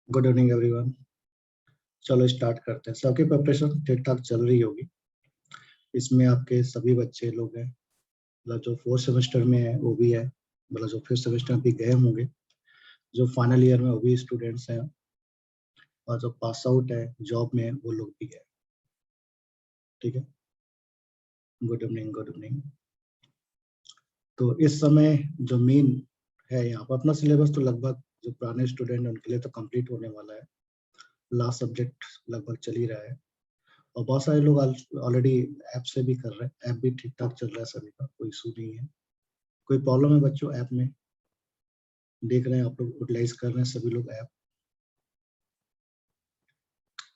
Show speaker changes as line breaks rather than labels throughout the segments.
Good evening everyone. चलो start करते हैं। सबकी प्रिपरेशन ठीक ठाक चल रही होगी। इसमें आपके सभी बच्चे लोग हैं, मतलब जो फोर्थ सेमेस्टर में है वो भी है, मतलब जो फिफ्थ सेमेस्टर में भी गए होंगे, जो फाइनल ईयर में वो भी स्टूडेंट्स हैं, और जो पास आउट है जॉब में वो लोग भी है। ठीक है, गुड इवनिंग गुड इवनिंग। तो इस समय जो मेन है यहाँ पर, अपना सिलेबस तो लगभग जो पुराने स्टूडेंट हैं उनके लिए तो कंप्लीट होने वाला है। लास्ट सब्जेक्ट लगभग चल ही रहा है, और बहुत सारे लोग ऑलरेडी ऐप से भी कर रहे हैं। ऐप भी ठीक ठाक चल रहा है, सभी का कोई इशू नहीं है। कोई प्रॉब्लम है बच्चों ऐप में? देख रहे हैं आप लोग यूटिलाइज कर रहे हैं सभी लोग app?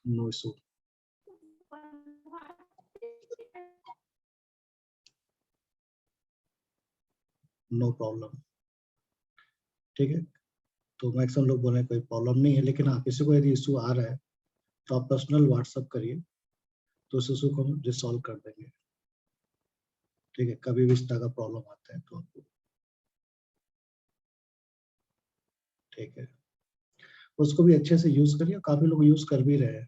No issue, no problem. ठीक है, तो मैक्सिमम लोग बोल रहे हैं कोई प्रॉब्लम नहीं है, लेकिन हाँ किसी को यदि इशू आ रहा है तो आप पर्सनल व्हाट्सअप करिए, तो उस इशू को हम रिसॉल्व कर देंगे। ठीक है, कभी भी इस तरह का प्रॉब्लम आता है तो आपको, ठीक है, उसको भी अच्छे से यूज करिए। काफी लोग यूज कर भी रहे हैं,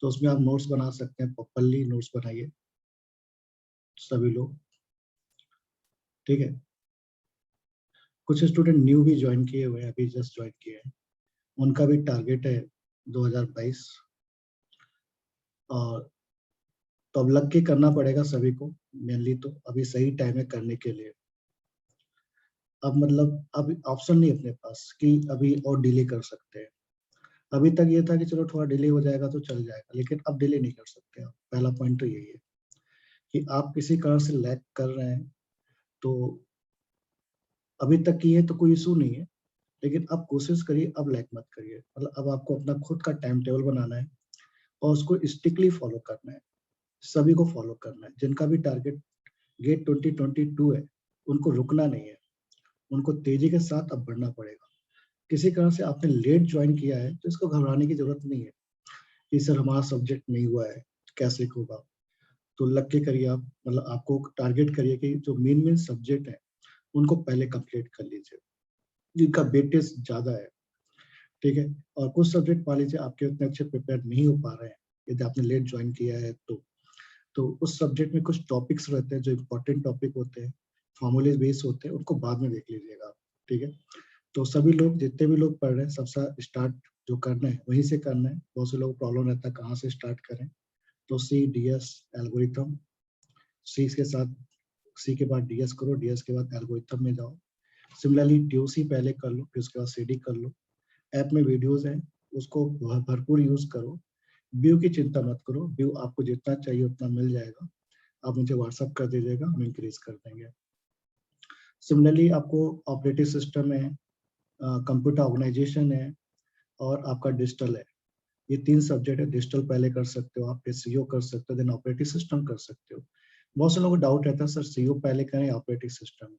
तो उसमें आप नोट्स बना सकते हैं, प्रॉपरली नोट्स बनाइए सभी लोग। ठीक है, कुछ स्टूडेंट न्यू भी ज्वाइन किए हुए हैं, अभी जस्ट ज्वाइन किए हैं, उनका भी टारगेट है 2022, और तो अब लग के करना पड़ेगा सभी को। मेनली तो अभी सही टाइम है करने के लिए। अब मतलब अब ऑप्शन नहीं अपने पास कि अभी और डिले कर सकते हैं। अभी तक ये था कि चलो थोड़ा डिले हो जाएगा तो चल जाएगा, लेकिन अब डिले नहीं कर सकते आप। पहला पॉइंट तो यही है कि आप किसी कारण से लैग कर रहे हैं, तो अभी तक की है तो कोई इशू नहीं है, लेकिन अब कोशिश करिए, अब लैग मत करिए। मतलब अब आपको अपना खुद का टाइम टेबल बनाना है और उसको स्ट्रिक्टली फॉलो करना है। सभी को फॉलो करना है। जिनका भी टारगेट गेट 2022 है, उनको रुकना नहीं है, उनको तेजी के साथ अब बढ़ना पड़ेगा। किसी कारण से आपने लेट ज्वाइन किया है तो इसको घबराने की जरूरत नहीं है कि सर हमारा सब्जेक्ट नहीं हुआ है, कैसे होगा। तो लग के करिए आप, मतलब आपको टारगेट करिए कि जो मेन मेन सब्जेक्ट है उनको पहले कंप्लीट कर लीजिए, जिनका वेटेज ज्यादा है। ठीक है, और कुछ सब्जेक्ट मान लीजिए आपके उतने अच्छे प्रिपेयर नहीं हो पा रहे हैं, यदि आपने लेट ज्वाइन किया है तो उस सब्जेक्ट में कुछ टॉपिक्स रहते हैं जो इम्पोर्टेंट टॉपिक होते हैं, फॉर्मूले बेस होते हैं, उनको बाद में देख लीजिएगा। ठीक है, तो सभी लोग जितने भी लोग पढ़ रहे हैं सबसे स्टार्ट जो करना है वहीं से करना है। बहुत से लोग प्रॉब्लम रहता है कहाँ से स्टार्ट करें, तो सी डी एस एल्गोरिथम, सी के साथ सी के बाद डीएस करो, डीएस के बाद एल्गोरिथम में जाओ। सिमिलरली टीओसी पहले कर लो, फिर उसके बाद सीडी कर लो। ऐप में वीडियोस हैं, उसको भरपूर यूज करो। व्यू की चिंता मत करो, व्यू आपको जितना चाहिए उतना मिल जाएगा। आप मुझे व्हाट्सअप कर दीजिएगा, हम इंक्रीज कर देंगे। सिमिलरली आपको ऑपरेटिंग सिस्टम है, कंप्यूटर ऑर्गेनाइजेशन है, और आपका डिजिटल है। ये तीन सब्जेक्ट है। डिजिटल पहले कर सकते हो आप, फिर सीओ कर सकते हो, देन ऑपरेटिंग सिस्टम कर सकते हो। बहुत से लोगों को डाउट रहता है सर सीओ पहले करें ऑपरेटिंग सिस्टम,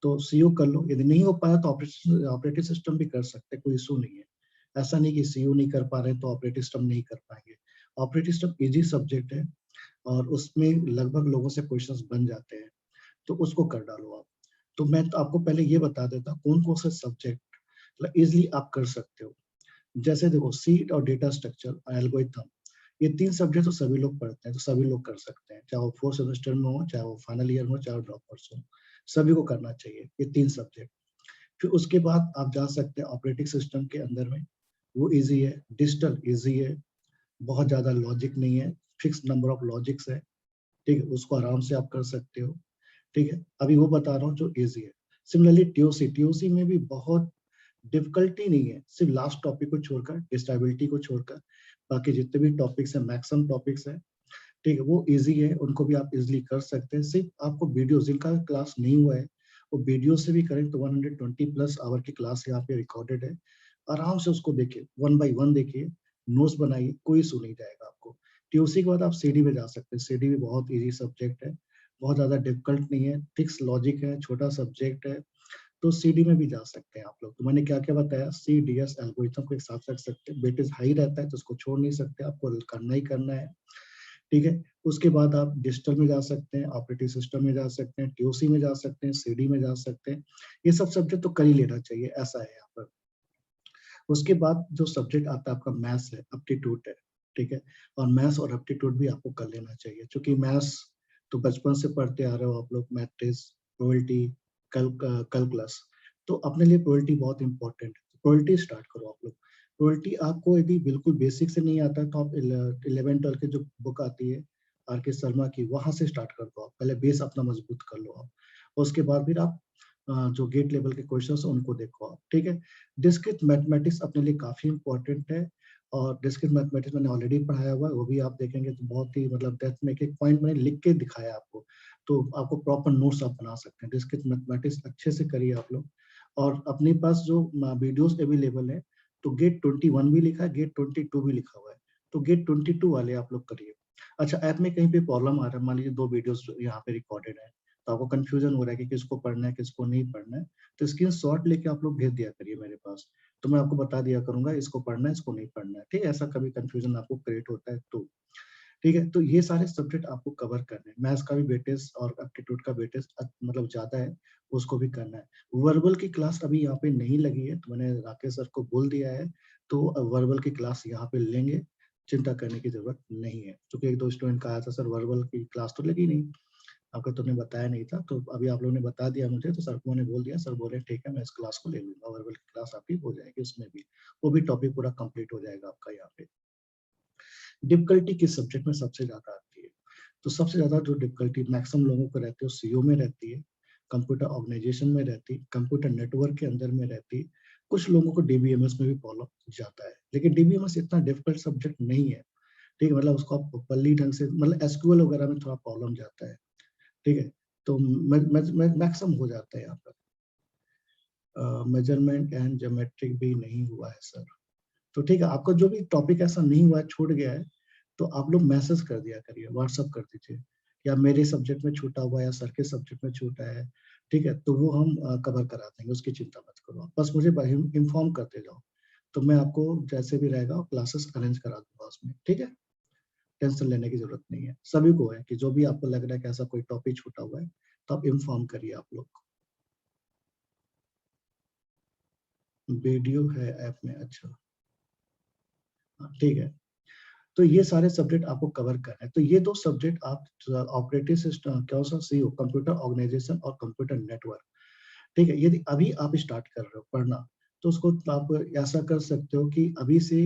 तो सीओ कर लो। यदि नहीं हो पाया तो ऑपरेटिंग सिस्टम भी कर सकते हैं, कोई इशू नहीं है। ऐसा नहीं कि सीओ नहीं कर पा रहे तो ऑपरेटिंग सिस्टम नहीं कर पाएंगे। ऑपरेटिंग सिस्टम इजी सब्जेक्ट है, और उसमें लगभग लोगों से क्वेश्चंस बन जाते हैं, तो उसको कर डालो आप। तो मैं तो आपको पहले ये बता देता कौन कौन से सब्जेक्ट मतलब इजिली आप कर सकते हो। जैसे देखो, सीड और डेटा स्ट्रक्चर, एल्गोरिथम, ये तीन सब्जेक्ट तो सभी लोग पढ़ते हैं, तो सभी लोग कर सकते हैं, चाहे वो फोर्थ सेमेस्टर में हो, चाहे वो फाइनल ईयर में हो, चाहे वो ड्रॉपर्स हो, सभी को करना चाहिए ये तीन सब्जेक्ट। फिर उसके बाद आप जा सकते हैं ऑपरेटिंग सिस्टम के अंदर में, वो इजी है। डिजिटल इजी है, बहुत ज्यादा लॉजिक नहीं है, फिक्स नंबर ऑफ लॉजिक्स है। ठीक है, उसको आराम से आप कर सकते हो। ठीक है, अभी वो बता रहा हूँ जो इजी है। सिमिलरली टीओसी, टीओसी में भी बहुत डिफिकल्टी नहीं है, सिर्फ लास्ट टॉपिक को छोड़कर, डिस्टेबिलिटी को छोड़कर, बाकी जितने भी टॉपिक्स हैं, मैक्सिमम टॉपिक्स हैं, ठीक है, वो इजी है, उनको भी आप इजीली कर सकते हैं। सिर्फ आपको वीडियो, जिनका क्लास नहीं हुआ है वो वीडियो से भी करें, तो 120 प्लस आवर की क्लास यहाँ पे रिकॉर्डेड है। आराम से उसको देखिए, वन बाई वन देखिए, नोट्स बनाइए, कोई इशू नहीं जाएगा आपको। टीओसी के बाद आप सीडी में जा सकते हैं। सीडी भी बहुत इजी सब्जेक्ट है, बहुत ज्यादा डिफिकल्ट नहीं है, फिक्स लॉजिक है, छोटा सब्जेक्ट है, तो सीडी में भी जा सकते हैं आप लोग। तो मैंने क्या क्या बताया, सी डी एस एल्गोरिथम को एक साथ रख सकते हैं। वेटेज हाई रहता है तो उसको छोड़ नहीं सकते, आपको करना ही करना है। ठीक है, उसके बाद आप डिजिटल में जा सकते हैं, ऑपरेटिंग सिस्टम में जा सकते हैं, टीओसी में जा सकते हैं, सीडी में जा सकते हैं। ये सब सब्जेक्ट तो कर ही लेना चाहिए, ऐसा है यहाँ पर। उसके बाद जो सब्जेक्ट आता है आपका मैथ्स है, एप्टीट्यूड है, ठीक है? और मैथ्स और एप्टीट्यूड भी आपको कर लेना चाहिए, क्योंकि मैथ्स तो बचपन से पढ़ते आ रहे हो आप लोग, मैट्रिक्स, प्रोबेबिलिटी, कैलकुलस, तो अपने लिए प्रोबेबिलिटी बहुत इंपॉर्टेंट है। प्रोबेबिलिटी स्टार्ट करो आप लोग। प्रोबेबिलिटी आपको यदि बिल्कुल बेसिक से नहीं आता है, तो आप 11th-12th की जो बुक आती है, आर के शर्मा की, वहाँ से स्टार्ट कर दो आप। पहले बेस अपना मजबूत कर लो आप। उसके बाद फिर आप जो गेट लेवल के क्वेश्चंस हैं उनको देखो आप, ठीक है? डिस्क्रीट मैथमेटिक्स अपने लिए काफ़ी इम्पोर्टेंट है, और डिस्क्रीट मैथमेटिक्स मैंने ऑलरेडी पढ़ाया हुआ है, वो भी आप देखेंगे तो बहुत ही मतलब डेप्थ में एक-एक पॉइंट मैंने लिख के दिखाया आपको, तो आपको प्रॉपर नोट्स आप बना सकते हैं। डिस्क्रीट मैथमेटिक्स अच्छे से करिए आप लोग, और अपने पास जो वीडियोज़ अवेलेबल है, तो गेट 21 भी लिखा है, गेट 22 भी लिखा हुआ है, तो गेट 22 वाले आप लोग करिए। अच्छा, ऐप में कहीं पे प्रॉब्लम आ रहा है, मान लीजिए 2 वीडियोज़ यहाँ पे रिकॉर्डेड है, तो आपको कन्फ्यूज़न हो रहा है कि किसको पढ़ना है, किसको नहीं पढ़ना है, तो स्क्रीनशॉट लेके आप लोग भेज दिया करिए मेरे पास। तो मैं आपको बता दिया करूँगा इसको पढ़ना है, इसको नहीं पढ़ना है, ठीक है? ऐसा कभी कन्फ्यूज़न आपको क्रिएट होता है तो, ठीक है? तो ये सारे सब्जेक्ट आपको कवर करने हैं। मैथ्स का भी वेटेज और एप्टीट्यूड का वेटेज मतलब ज़्यादा है, उसको भी करना है। वर्बल की क्लास अभी यहाँ पे नहीं लगी है, तो मैंने राकेश सर को बोल दिया है, तो वर्बल की क्लास यहाँ पे लेंगे, चिंता करने की ज़रूरत नहीं है। क्योंकि 1-2 स्टूडेंट का आया था, सर वर्बल की क्लास तो लगी नहीं, आपको तुमने बताया नहीं था, तो अभी आप लोगों ने बता दिया मुझे, तो सर को मैंने बोल दिया, सर बोले ठीक है मैं इस क्लास को ले लूँगा, वर्बल की क्लास आपकी हो जाएगी उसमें भी। वो भी टॉपिक पूरा कंप्लीट हो जाएगा आपका यहाँ पे। डिफ़िकल्टी किस सब्जेक्ट में सबसे ज़्यादा आती है? तो सबसे ज़्यादा जो डिफ़िकल्टी मैक्सिमम लोगों को रहती है, वो सीओ में रहती है, कंप्यूटर ऑर्गेनाइज़ेशन में रहती है, कंप्यूटर नेटवर्क के अंदर में रहती है, कुछ लोगों को डीबीएमएस में भी प्रॉब्लम जाता है। लेकिन डीबीएमएस इतना डिफ़िकल्ट सब्जेक्ट नहीं है, ठीक है? मतलब उसको आप प्रॉपर्ली ढंग से मतलब एसक्यूएल वगैरह में थोड़ा प्रॉब्लम जाता है, ठीक है? तो मैक्सिमम हो जाता है यहाँ पर। मेजरमेंट एंड ज्योमेट्रिक भी नहीं हुआ है सर। तो ठीक है, आपका जो भी टॉपिक ऐसा नहीं हुआ है, छूट गया है, तो आप लोग मैसेज कर दिया करिए, व्हाट्सएप कर दीजिए, या मेरे सब्जेक्ट में छूटा हुआ है या सर के सब्जेक्ट में छूटा है, ठीक है? तो वो हम कवर करा देंगे, उसकी चिंता मत करो आप। बस मुझे इन्फॉर्म करते जाओ, तो मैं आपको जैसे भी रहेगा क्लासेस अरेंज करा दूँगा उसमें, ठीक है? टेंशन लेने की ज़रूरत नहीं है। सभी को है कि जो भी आपको लग रहा है कि ऐसा कोई टॉपिक छूटा हुआ है, तो आप इन्फॉर्म करिए आप लोग। वीडियो है ऐप में, अच्छा। हाँ, ठीक है। तो ये सारे सब्जेक्ट आपको कवर करना है। तो ये 2 सब्जेक्ट आप ऑपरेटिंग सिस्टम क्या-सा सीओ कंप्यूटर ऑर्गेनाइजेशन और कंप्यूटर नेटवर्क, ठीक है? यदि अभी आप स्टार्ट कर रहे हो पढ़ना, तो उसको आप ऐसा कर सकते हो कि अभी से,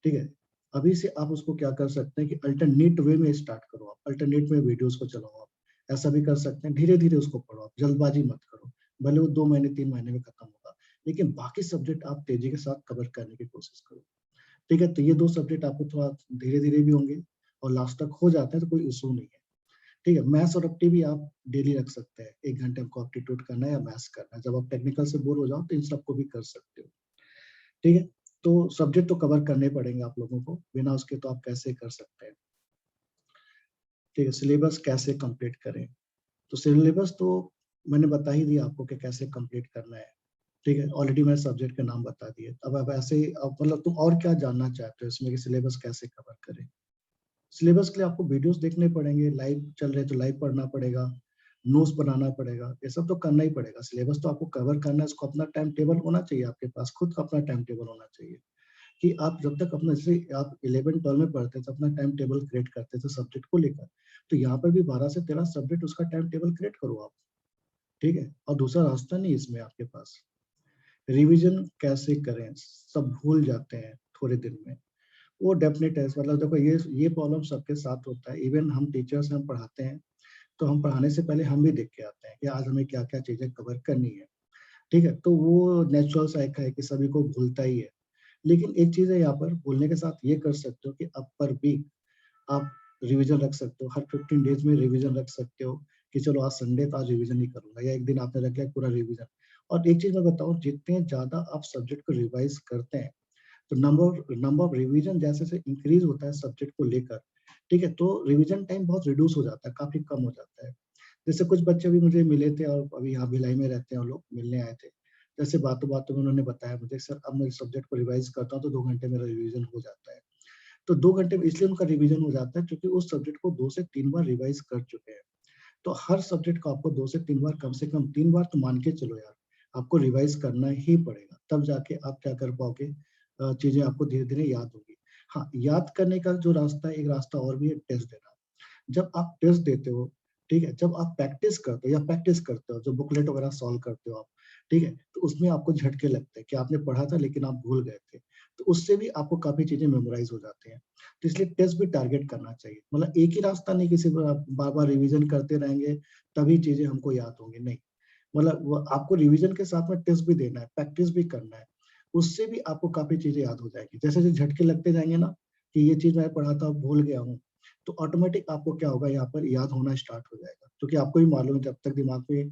ठीक है? अभी से आप उसको क्या कर सकते हैं कि अल्टरनेट वे में स्टार्ट करो आप, अल्टरनेट में वीडियोज़ को चलाओ आप। ऐसा भी कर सकते हैं, धीरे-धीरे उसको पढ़ो आप, जल्दबाजी मत करो। भले वो 2 महीने, 3 महीने में खत्म होगा, लेकिन बाकी सब्जेक्ट आप तेज़ी के साथ कवर करने की कोशिश करो। ठीक है? तो ये 2 सब्जेक्ट आपको थोड़ा धीरे-धीरे भी होंगे, और लास्ट तक हो जाते हैं तो कोई इश्यू नहीं है। ठीक है? मैथ्स और एप्टी भी आप डेली रख सकते हैं। 1 घंटे आपको एप्टीट्यूड करना है या मैथ्स करना है। जब आप टेक्निकल से बोर हो जाओ तो इन सबको भी कर सकते हो। ठीक है? तो सब्जेक्ट तो कवर करने पड़ेंगे आप लोगों को, बिना उसके तो आप कैसे कर सकते हैं। ठीक है? सिलेबस कैसे कंप्लीट करें? तो सिलेबस तो मैंने बता ही दिया आपको कि कैसे कंप्लीट करना है। ठीक है? ऑलरेडी मैंने सब्जेक्ट के नाम बता दिए। अब ऐसे ही अब मतलब तुम और क्या जानना चाहते हो इसमें कि सिलेबस कैसे कवर करें? सिलेबस के लिए आपको वीडियोस देखने पड़ेंगे, लाइव चल रहे तो लाइव पढ़ना पड़ेगा, नोट्स बनाना पड़ेगा, ये सब तो करना ही पड़ेगा। सिलेबस तो आपको कवर करना है, उसको अपना टाइम टेबल होना चाहिए आपके पास, खुद का अपना टाइम टेबल होना चाहिए कि आप जब तक अपना, जैसे आप 11-12 में पढ़ते थे, तो अपना टाइम टेबल क्रिएट करते थे सब्जेक्ट को लेकर, तो यहाँ पर भी 12 से 13 सब्जेक्ट उसका टाइम टेबल क्रिएट करो आप, ठीक है? और दूसरा रास्ता नहीं है इसमें आपके पास। रिवीजन कैसे करें? सब भूल जाते हैं थोड़े दिन में। वो डेफ़िनेट है, मतलब देखो ये प्रॉब्लम सबके साथ होता है। इवन हम टीचर्स हम पढ़ाते हैं, तो हम पढ़ाने से पहले हम भी देख के आते हैं कि आज हमें क्या-क्या चीज़ें कवर करनी है, ठीक है? तो वो नेचुरल सा एक है कि सभी को भूलता ही है। लेकिन एक चीज़ है यहाँ पर, भूलने के साथ ये कर सकते हो कि अपर वीक आप रिवीजन रख सकते हो, हर 15 डेज़ में रिवीजन रख सकते हो कि चलो आज संडे तो आज रिवीजन नहीं करूँगा, या एक दिन आपने रख लिया पूरा रिवीजन। और एक चीज़ मैं बताऊँ, जितने ज़्यादा आप सब्जेक्ट को रिवाइज़ करते हैं, तो नंबर ऑफ रिवीजन जैसे-जैसे इंक्रीज़ होता है सब्जेक्ट को लेकर, ठीक है? तो रिवीजन टाइम बहुत रिड्यूस हो जाता है, काफ़ी कम हो जाता है। जैसे कुछ बच्चे अभी मुझे मिले थे, और अभी यहाँ भिलाई में रहते हैं वो लोग, मिलने आए थे। जैसे बातों-बातों में उन्होंने बताया मुझे, सर अब मैं इस सब्जेक्ट को रिवाइज़ करता हूँ तो 2 घंटे मेरा रिवीजन हो जाता है। तो 2 घंटे में इसलिए उनका रिवीजन हो जाता है क्योंकि उस सब्जेक्ट को 2 से 3 बार रिवाइज़ कर चुके हैं। तो हर सब्जेक्ट को आपको 2 से 3 बार, कम से कम 3 बार तो मान के चलो यार, आपको रिवाइज़ करना ही पड़ेगा, तब जाके आप क्या कर पाओगे, चीजें आपको धीरे धीरे याद होगी। हाँ, याद करने का जो रास्ता है, एक रास्ता और भी है, टेस्ट देना। जब आप टेस्ट देते हो, ठीक है, जब आप प्रैक्टिस करते हो, जो बुकलेट वगैरह सॉल्व करते हो आप, ठीक है, तो उसमें आपको झटके लगते हैं कि आपने पढ़ा था लेकिन आप भूल गए थे, तो उससे भी आपको काफी चीजें मेमोराइज हो जाती हैं। तो इसलिए टेस्ट भी टारगेट करना चाहिए, मतलब एक ही रास्ता नहीं, किसी बार बार रिवीजन करते रहेंगे तभी चीजें हमको याद होंगी, नहीं। मतलब आपको रिवीजन के साथ में टेस्ट भी देना है, प्रैक्टिस भी करना है, उससे भी आपको काफी चीजें याद हो जाएगी। जैसे जैसे झटके लगते जाएंगे ना कि ये चीज मैं पढ़ा था भूल गया हूँ, तो ऑटोमेटिक आपको क्या होगा, यहाँ पर याद होना स्टार्ट हो जाएगा, क्योंकि आपको भी मालूम है जब तक दिमाग में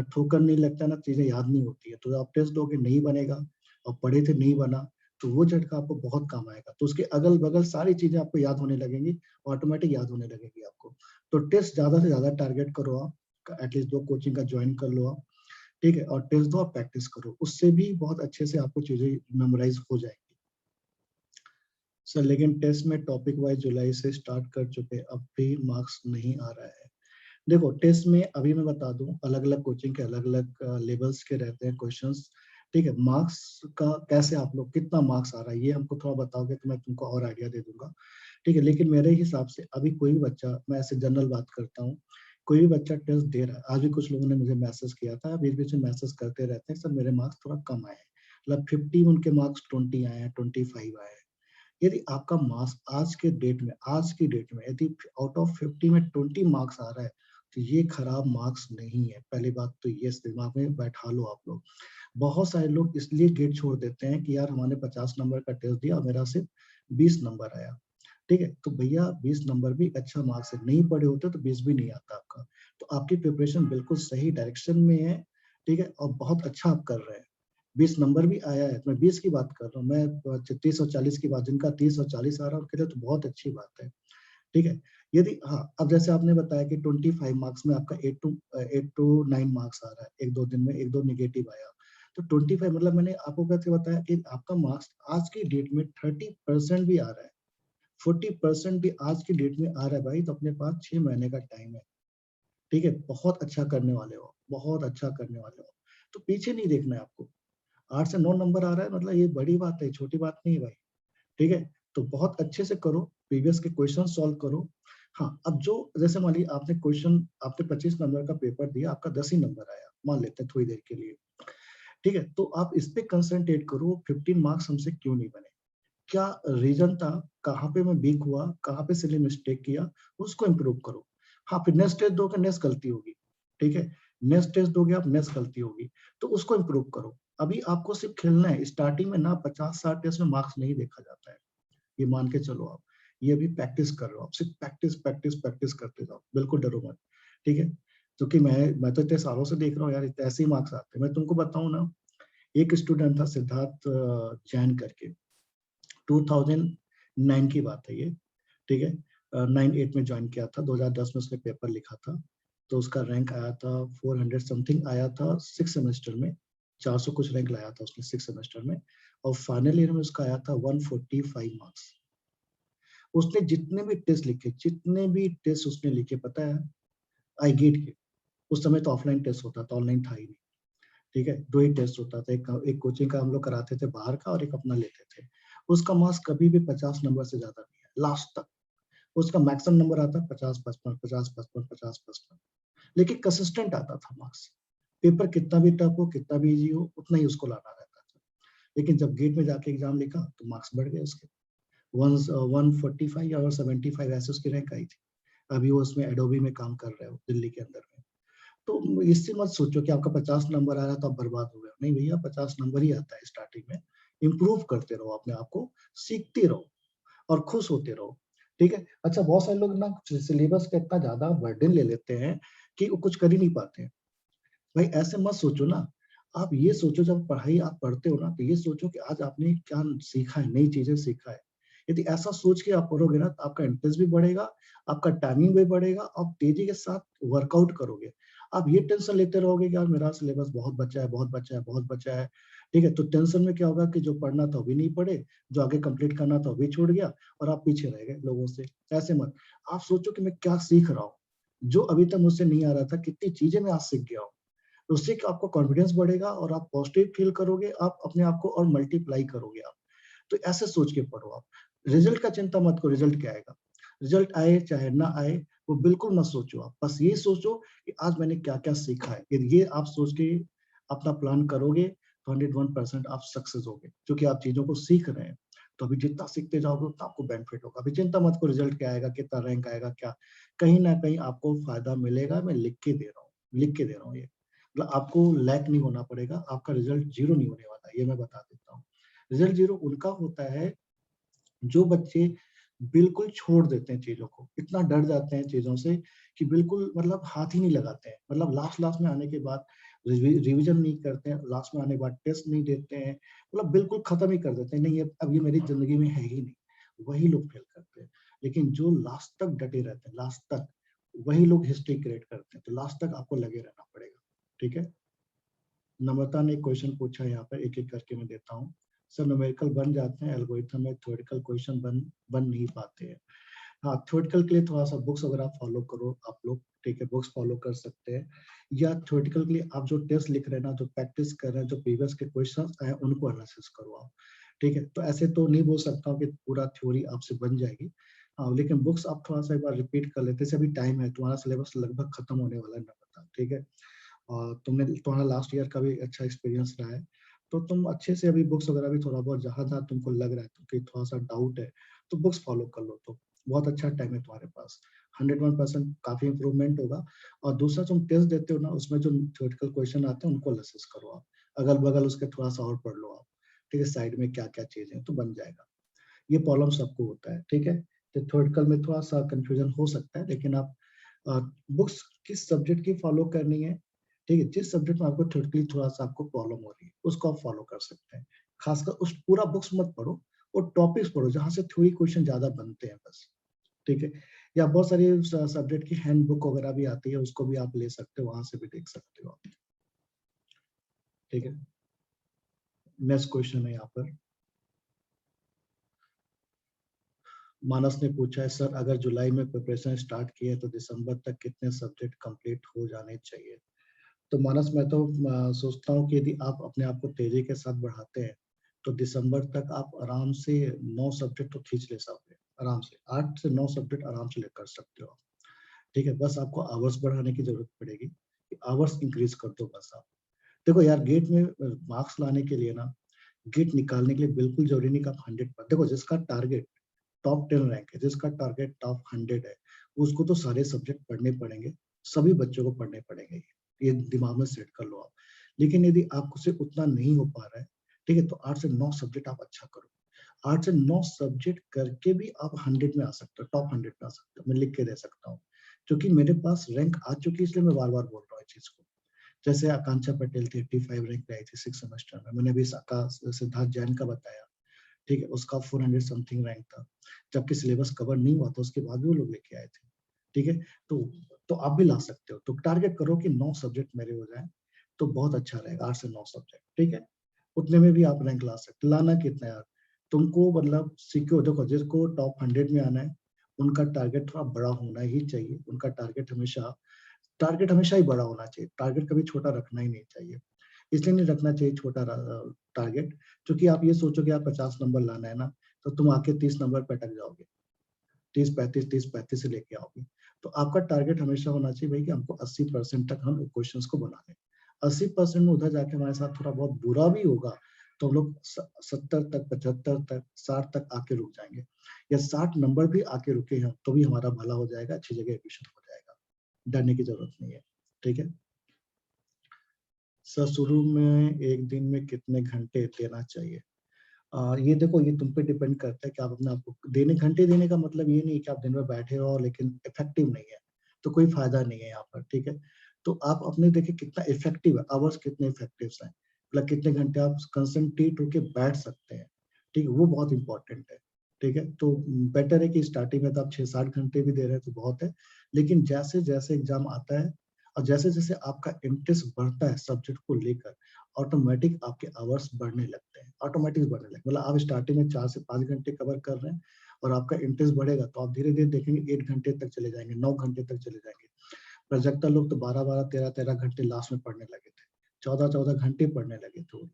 ठोकर नहीं लगता ना, चीजें याद नहीं होती है। तो आप टेस्ट दोगे नहीं बनेगा, और पढ़े थे नहीं बना, तो वो झटका आपको बहुत काम आएगा। तो उसके अगल बगल सारी चीजें आपको याद होने लगेंगी, ऑटोमेटिक याद होने लगेगी आपको। तो टेस्ट ज्यादा से ज्यादा टारगेट करो आप, एटलीस्ट 2 कोचिंग का ज्वाइन कर लो आप, ठीक है, और टेस्ट दो, आप प्रैक्टिस करो, उससे भी बहुत अच्छे से आपको चीजें मेमोराइज हो जाएगी। सर लेकिन टेस्ट में टॉपिक वाइज जुलाई से स्टार्ट कर चुके, अब भी मार्क्स नहीं आ रहा है। देखो टेस्ट में अभी मैं बता दूं, अलग अलग कोचिंग के अलग अलग लेवल्स के रहते हैं क्वेश्चंस, ठीक है। मार्क्स का कैसे, आप लोग कितना मार्क्स आ रहा है ये हमको थोड़ा बताओगे तो मैं तुमको और आइडिया दे दूंगा, ठीक है। लेकिन मेरे हिसाब से अभी कोई भी बच्चा, मैं ऐसे जनरल बात करता हूँ, कोई भी बच्चा टेस्ट दे रहा है, आज भी कुछ लोगों ने मुझे मैसेज किया था, बीच बीच में मैसेज करते रहते हैं, सर मेरे मार्क्स थोड़ा कम आए हैं, मतलब 50 उनके मार्क्स 20 आए हैं, 25 आए हैं। यदि आपका मार्क्स आज की डेट में यदि आउट ऑफ 50 में 20 मार्क्स आ रहा है, तो ये खराब मार्क्स नहीं है। पहली बात तो ये दिमाग में बैठा लो आप लोग। बहुत सारे लोग इसलिए गेट छोड़ देते हैं कि यार हमने 50 नंबर का टेस्ट दिया, मेरा सिर्फ 20 नंबर आया, ठीक है। तो भैया 20 नंबर भी अच्छा मार्क्स है, नहीं पढ़े होते तो 20 भी नहीं आता आपका। तो आपकी प्रिपरेशन बिल्कुल सही डायरेक्शन में है, ठीक है, और बहुत अच्छा आप कर रहे हैं। 20 नंबर भी आया है, मैं 20 की बात कर रहा हूँ, मैं 30 और 40 की बात, जिनका 30 और 40 आ रहा है उनके लिए तो बहुत अच्छी बात है, ठीक है। यदि हाँ, अब जैसे आपने बताया कि 25 मार्क्स में आपका 8 to 9 मार्क्स आ रहा है, एक दो दिन में एक दो निगेटिव आया, तो 25 मतलब मैंने आपको कैसे बताया कि आपका मार्क्स आज की डेट में 30% भी आ रहा है, 40% भी आज की डेट में आ रहा है भाई, तो अपने पास 6 महीने का टाइम है, ठीक है। बहुत अच्छा करने वाले हो, बहुत अच्छा करने वाले हो, तो पीछे नहीं देखना है आपको। 8 से 9 नंबर आ रहा है मतलब ये बड़ी बात है, छोटी बात नहीं है भाई, ठीक है। तो बहुत अच्छे से करो, प्रीवियस के क्वेश्चन सॉल्व करो। हाँ, अब जो जैसे मान लीजिए आपने 25 नंबर का पेपर दिया, आपका 10 ही नंबर आया, मान लेते हैं थोड़ी देर के लिए, ठीक है। तो आप इस पे कंसंट्रेट करो, 15 मार्क्स हमसे क्यों नहीं बने, क्या रीजन था, कहाँ पे मैं वीक हुआ, कहाँ पे सिली मिस्टेक किया, उसको इम्प्रूव करो। हाँ, फिर नेक्स्ट टेस्ट दोगे, नेक्स्ट गलती होगी, ठीक है, नेक्स्ट टेस्ट दोगे आप, नेक्स्ट गलती होगी, तो उसको इम्प्रूव करो। अभी आपको सिर्फ खेलना है, स्टार्टिंग में ना 50-60 टेस्ट में मार्क्स नहीं देखा जाता है, ये मान के चलो आप। ये अभी प्रैक्टिस कर रहे हो आप, सिर्फ प्रैक्टिस प्रैक्टिस प्रैक्टिस करते जाओ, बिल्कुल डरो मत, ठीक है। क्योंकि मैं तो इतने सालों से देख रहा हूँ यार, इतने ऐसे ही मार्क्स आते हैं। मैं तुमको बताऊं ना, एक स्टूडेंट था सिद्धार्थ जैन करके, 2009 की बात है ये, ठीक है। 9-8 में ज्वाइन किया था, 2010 में उसने पेपर लिखा था, तो उसका रैंक आया था 400 समथिंग आया था 6 सेमेस्टर में, 400 कुछ रैंक लाया था उसने 6 सेमेस्टर में, और फाइनल ईयर में उसका आया था 145 मार्क्स। उसने जितने भी टेस्ट उसने लिखे पता है, आई गेट के, उस समय तो ऑफलाइन टेस्ट होता था, ऑनलाइन था ही नहीं, ठीक है। 2 ही टेस्ट होता था, एक कोचिंग का हम लोग कराते थे बाहर का, और एक अपना लेते थे। उसका मार्क्स कभी भी 50 नंबर से ज्यादा नहीं है लास्ट तक, उसका मैक्सिमम नंबर आता 50-55, 50-55, 50-55, लेकिन कंसिस्टेंट आता था मार्क्स। पेपर कितना भी टफ हो, कितना भी इजी हो, उतना ही उसको लाना रहता था। लेकिन जब गेट में जाके एग्जाम लिखा तो मार्क्स बढ़ गए उसके, 145 या 75 ऐसे उसकी रैंक आई थी। अभी वो उसमें एडोबी में काम कर रहे हो दिल्ली के अंदर में। तो इससे मत सोचो कि आपका 50 नंबर आ रहा है तो आप बर्बाद हो गए, नहीं भैया, 50 नंबर ही आता है स्टार्टिंग में। इम्प्रूव करते रहो अपने आप को, सीखते रहो और खुश होते रहो, ठीक है। अच्छा, बहुत सारे लोग ना सिलेबस का इतना ज्यादा बर्डन ले लेते हैं कि वो कुछ कर ही नहीं पाते हैं। भाई ऐसे मत सोचो ना, आप ये सोचो, जब पढ़ाई आप पढ़ते हो ना, तो ये सोचो कि आज आपने क्या सीखा है, नई चीजें सीखा है। यदि ऐसा सोच के आप पढ़ोगे ना, तो आपका इंटरेस्ट भी बढ़ेगा, आपका टाइमिंग भी बढ़ेगा, आप तेजी के साथ वर्कआउट करोगे। आप ये टेंशन लेते रहोगे कि यार मेरा सिलेबस बहुत बचा है, बहुत बचा है, बहुत बचा है, ठीक है। तो टेंशन में क्या होगा कि जो पढ़ना था वो भी नहीं पढ़े, जो आगे कंप्लीट करना था वो भी छूट गया, और आप पीछे रह गए लोगों से। ऐसे मत, आप सोचो कि मैं क्या सीख रहा हूँ, जो अभी तक मुझसे नहीं आ रहा था, कितनी चीजें मैं आज सीख गया हूँ, उससे क्या आपको कॉन्फिडेंस बढ़ेगा और आप पॉजिटिव फील करोगे, आप अपने आप को और मल्टीप्लाई करोगे आप। तो ऐसे सोच के पढ़ो आप। रिजल्ट का चिंता मत करो, रिजल्ट क्या आएगा? रिजल्ट आए चाहे ना आए, वो बिल्कुल मत सोचो आप। बस ये सोचो कि आज मैंने क्या-क्या सीखा है। यदि ये आप सोच के अपना प्लान करोगे, तो 101% आप सक्सेस होगे, क्योंकि आप चीज़ों को सीख रहे हैं। तो अभी जितना सीखते जाओगे उतना आपको बेनिफिट होगा। अभी चिंता मत करो रिजल्ट क्या आएगा, कितना रैंक आएगा, क्या? कहीं न कहीं आपको फ़ायदा मिलेगा, मैं लिख के दे रहा हूँ, लिख के दे रहा हूँ ये। मतलब आपको लैक नहीं होना पड़ेगा, आपका रिजल्ट 0 नहीं होने वाला, ये मैं बता देता हूँ। रिजल्ट 0 उनका होता है जो बच्चे बिल्कुल छोड़ देते हैं चीज़ों को, इतना डर जाते हैं चीज़ों से कि बिल्कुल मतलब हाथ ही नहीं लगाते हैं। मतलब लास्ट-लास्ट में आने के बाद रिवीजन नहीं करते हैं, लास्ट में आने के बाद टेस्ट नहीं देते हैं, मतलब बिल्कुल खत्म ही कर देते हैं, नहीं अब ये मेरी ज़िंदगी में है ही नहीं, वही लोग फेल करते हैं। लेकिन जो लास्ट तक डटे रहते हैं, लास्ट तक, वही लोग हिस्ट्री क्रिएट करते हैं, तो लास्ट तक आपको लगे रहना पड़ेगा, ठीक है? नम्रता ने एक क्वेश्चन पूछा है यहाँ पर, एक-एक करके मैं देता हूँ। सर न्यूमेरिकल बन जाते हैं, एल्गोरिथम में थ्योरेटिकल क्वेश्चन बन नहीं पाते हैं। हाँ, थ्योरेटिकल के लिए थोड़ा-सा बुक्स वगैरह फॉलो करो आप लोग, ठीक है? बुक्स फॉलो कर सकते हैं या थ्योरेटिकल के लिए आप जो टेस्ट लिख रहे हैं ना, जो प्रैक्टिस कर रहे हैं, जो प्रीवियस के क्वेश्चंस आए हैं, उनको एनालिसिस करो आप, ठीक है? तो ऐसे तो नहीं बोल सकता हूँ कि पूरा थ्योरी आपसे बन जाएगी। हाँ, लेकिन बुक्स आप थोड़ा-सा एक बार रिपीट कर लेते हैं, जैसे अभी टाइम है, तुम्हारा सिलेबस लगभग खत्म होने वाला है नम्रता, ठीक है? और तुम्हारा लास्ट ईयर का भी अच्छा एक्सपीरियंस रहा है, तो तुम अच्छे से अभी बुक्स वगैरह भी थोड़ा बहुत जहाँ-जहाँ तुमको लग रहा है कि थोड़ा-सा डाउट है, तो बुक्स फॉलो कर लो तो। बहुत अच्छा टाइम है तुम्हारे पास। 101% काफ़ी इम्प्रूवमेंट होगा और दूसरा तुम टेस्ट देते हो ना, उसमें जो थ्योरेटिकल क्वेश्चन आते हैं, उनको एनालिसिस करो आप। अगल-बगल उसके थोड़ा-सा और पढ़ लो आप, ठीक है? साइड में क्या-क्या चीज़ें हैं, तो बन जाएगा। ये प्रॉब्लम सबको होता है, ठीक है? तो थ्योरेटिकल में थोड़ा-सा कन्फ्यूजन हो सकता है, लेकिन आप अ, बुक्स किस सब्जेक्ट की फॉलो करनी है, ठीक है? जिस सब्जेक्ट में आपको थ्योरेटिकली थोड़ा-सा आपको प्रॉब्लम हो रही है, उसको आप फॉलो कर सकते हैं। खासकर उस पूरा बुक्स मत पढ़ो, वो टॉपिक्स पढ़ो जहाँ से थ्योरी क्वेश्चन ज़्यादा बनते हैं बस, ठीक है? या बहुत सारी सब्जेक्ट की हैंडबुक वगैरह भी आती है, उसको भी आप ले सकते हो, वहाँ से भी देख सकते हो आप, ठीक है? नेक्स्ट क्वेश्चन है यहाँ पर। मानस ने पूछा है, सर अगर जुलाई में प्रिपरेशन स्टार्ट की है तो दिसंबर तक कितने सब्जेक्ट कंप्लीट हो जाने चाहिए? तो मानस मैं तो सोचता हूँ कि यदि आप अपने आप को तेजी के साथ बढ़ाते हैं, तो दिसंबर तक आप आराम से 9 सब्जेक्ट तो खींच ले सकते हैं, आराम से। 8 से 9 सब्जेक्ट आराम से ले कर सकते हो आप, ठीक है? बस आपको आवर्स बढ़ाने की ज़रूरत पड़ेगी, आवर्स इंक्रीज़ कर दो बस आप। देखो यार गेट में मार्क्स लाने के लिए ना, गेट निकालने के लिए बिल्कुल ज़रूरी नहीं कि आप 100 पर देखो जिसका टारगेट टॉप 10 रैंक है, जिसका टारगेट टॉप 100 है, उसको तो सारे सब्जेक्ट पढ़ने पड़ेंगे, सभी बच्चों को पढ़ने पड़ेंगे। ये दिमाग में सेट कर लो आप। लेकिन यदि आपसे उतना नहीं हो पा रहा है, ठीक है? तो 8 से 9 सब्जेक्ट आप अच्छा करो। 8 से 9 सब्जेक्ट करके भी आप 100 में आ सकते हो, टॉप 100 में आ सकते हो। मैं लिख के दे सकता हूँ। क्योंकि मेरे पास रैंक आ चुकी है इसलिए मैं बार-बार बोल रहा हूँ इस चीज़ को। जैसे आकांक्षा पटेल थी 85 रैंक पे आई थी 6 सेमेस्टर में। मैंने अभी सिद्धार्थ जैन का बताया। ठीक है, उसका 400 समथिंग रैंक था। जबकि सिलेबस कवर नहीं हुआ था, उसके बाद भी वो लोग लेके आए थे। ठीक है? तो आप भी ला सकते हो। तो टारगेट करो कि 9 सब्जेक्ट मेरे हो जाएँ, तो बहुत अच्छा रहेगा 8 से 9 सब्जेक्ट, ठीक है? उतने में भी आप रैंक ला सकते हो। लाना कितना है यार? तुमको मतलब सिक्योर देखो जिसको टॉप 100 में आना है, उनका टारगेट थोड़ा बड़ा होना ही चाहिए। उनका टारगेट हमेशा ही बड़ा होना चाहिए। टारगेट कभी छोटा रखना ही नहीं चाहिए। इसलिए नहीं रखना चाहिए छोटा टारगेट क्योंकि आप ये सोचो कि आप 50 नंबर लाना है ना, तो तुम आके 30 नंबर पे अटक जाओगे। 30-35 से लेके आओगे। तो आपका टारगेट हमेशा होना चाहिए भई कि हमको 80% तक हम क्वेश्चन्स को बना लें। 80% में उधर जाके हमारे साथ थोड़ा बहुत बुरा भी होगा, तो हम लोग 70 तक, 75 तक, 60 तक आके रुक जाएँगे या 60 नंबर भी आके रुके हम, तो भी हमारा भला हो जाएगा, अच्छी जगह एडमिशन हो जाएगा। डरने की ज़रूरत नहीं है। ठीक है? सर शुरू में 1 दिन में कितने घंटे देना चाहिए? ये देखो ये तुम पे डिपेंड करता है कि आप अपने आप को घंटे देने का मतलब ये नहीं है कि आप दिन भर बैठे रहो लेकिन इफेक्टिव नहीं है, तो कोई फ़ायदा नहीं है यहाँ पर, ठीक है? तो आप अपने देखिए कितना इफेक्टिव है, आवर्स कितने इफेक्टिव्स हैं, मतलब कितने घंटे आप कंसंट्रेट होके बैठ सकते हैं, ठीक है? वो बहुत इम्पोर्टेंट है, ठीक है? तो बेटर है कि स्टार्टिंग में तो आप 6-7 घंटे भी दे रहे हैं तो बहुत है, लेकिन जैसे-जैसे एग्ज़ाम आता है और जैसे-जैसे आपका इंटरेस्ट बढ़ता है सब्जेक्ट को लेकर, ऑटोमेटिक आपके आवर्स बढ़ने लगते हैं, ऑटोमेटिक बढ़ने लगते हैं। मतलब आप स्टार्टिंग में 4 से 5 घंटे कवर कर रहे हैं और आपका इंटरेस्ट बढ़ेगा तो आप धीरे-धीरे देखेंगे 8 घंटे तक चले जाएँगे, 9 घंटे तक चले जाएँगे। प्रोजेक्टर लोग तो 12-12, 13-13 घंटे लास्ट में पढ़ने लगे थे, 14-14 घंटे पढ़ने लगे थे वो,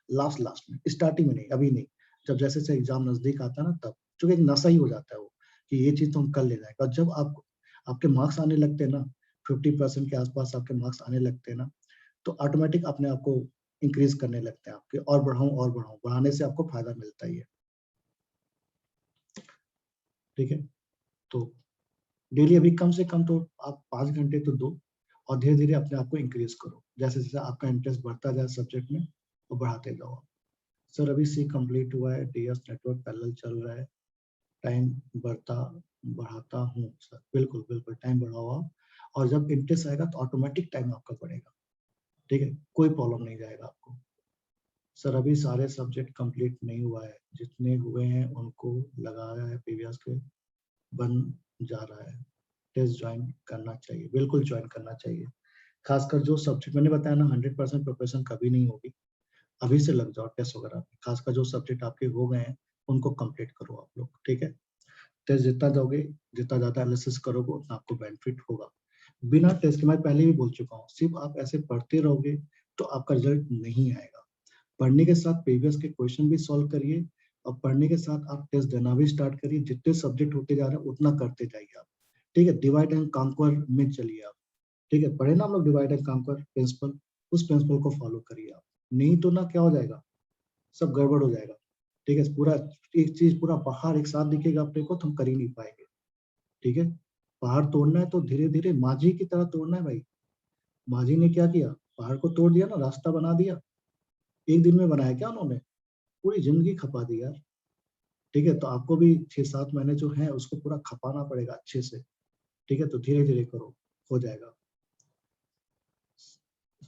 लास्ट में, स्टार्टिंग में नहीं, अभी नहीं। जब जैसे एग्जाम नजदीक आता है ना, तब चूंकि एक नशा ही हो जाता है वो, कि ये चीज तो हम कर ले जाएंगे। और जब आप आपके मार्क्स आने लगते हैं ना, 50% के आसपास आपके मार्क्स आने लगते हैं ना, तो ऑटोमेटिक अपने आप को इंक्रीज करने लगते हैं आपके, और बढ़ाऊं, बढ़ाने से आपको फायदा मिलता ही है। ठीक है, तो डेली अभी कम से कम तो आप 5 घंटे तो दो, और धीरे धीरे अपने आप को इंक्रीज करो, जैसे जैसे आपका इंटरेस्ट बढ़ता जाए सब्जेक्ट में, वो बढ़ाते जाओ। सर अभी सी कंप्लीट हुआ है, डीएस नेटवर्क पैरेलल चल रहा है, टाइम बढ़ता बढ़ाता हूँ सर। बिल्कुल बिल्कुल टाइम बढ़ाओ आप, और जब इंटरेस्ट आएगा तो ऑटोमेटिक टाइम आपका बढ़ेगा। ठीक है, कोई प्रॉब्लम नहीं जाएगा आपको। सर अभी सारे सब्जेक्ट कंप्लीट नहीं हुआ है, जितने हुए हैं उनको लगाया है प्रीवियस के, बन जा रहा है, टेस्ट ज्वाइन करना चाहिए। बिल्कुल ज्वाइन करना चाहिए, खासकर जो सब्जेक्ट मैंने बताया ना, 100% प्रिपरेशन कभी नहीं होगी। अभी से लग जाओ टेस्ट वगैरह में, खासकर जो सब्जेक्ट आपके हो गए हैं उनको कंप्लीट करो आप लोग। ठीक है, टेस्ट जितना दोगे, जितना ज्यादा एनालिसिस करोगे, उतना आपको बेनिफिट होगा। बिना टेस्ट के, मैं पहले भी बोल चुका हूँ, सिर्फ आप ऐसे पढ़ते रहोगे तो आपका रिजल्ट नहीं आएगा। पढ़ने के साथ प्रीवियस के क्वेश्चन भी सॉल्व करिए, और पढ़ने के साथ आप टेस्ट देना भी स्टार्ट करिए। जितने सब्जेक्ट होते जा रहे हैं उतना करते जाइए आप। ठीक है, डिवाइड एंड कांकर में चलिए आप। ठीक है, पढ़े ना हम लोग डिवाइड एंड कांकर प्रिंसिपल, उस प्रिंसिपल को फॉलो करिए आप। नहीं तो ना क्या हो जाएगा, सब गड़बड़ हो जाएगा। ठीक है, पूरा एक चीज, पूरा पहाड़ एक साथ दिखेगा अपने को तो हम कर ही नहीं पाएंगे। ठीक है, पहाड़ तोड़ना है तो धीरे धीरे माझी की तरह तोड़ना है भाई। माझी ने क्या किया, पहाड़ को तोड़ दिया ना, रास्ता बना दिया। एक दिन में बनाया क्या उन्होंने, पूरी जिंदगी खपा दी यार। ठीक है, तो आपको भी 6-7 महीने जो है उसको पूरा खपाना पड़ेगा अच्छे से। ठीक है, तो धीरे धीरे करो, हो जाएगा।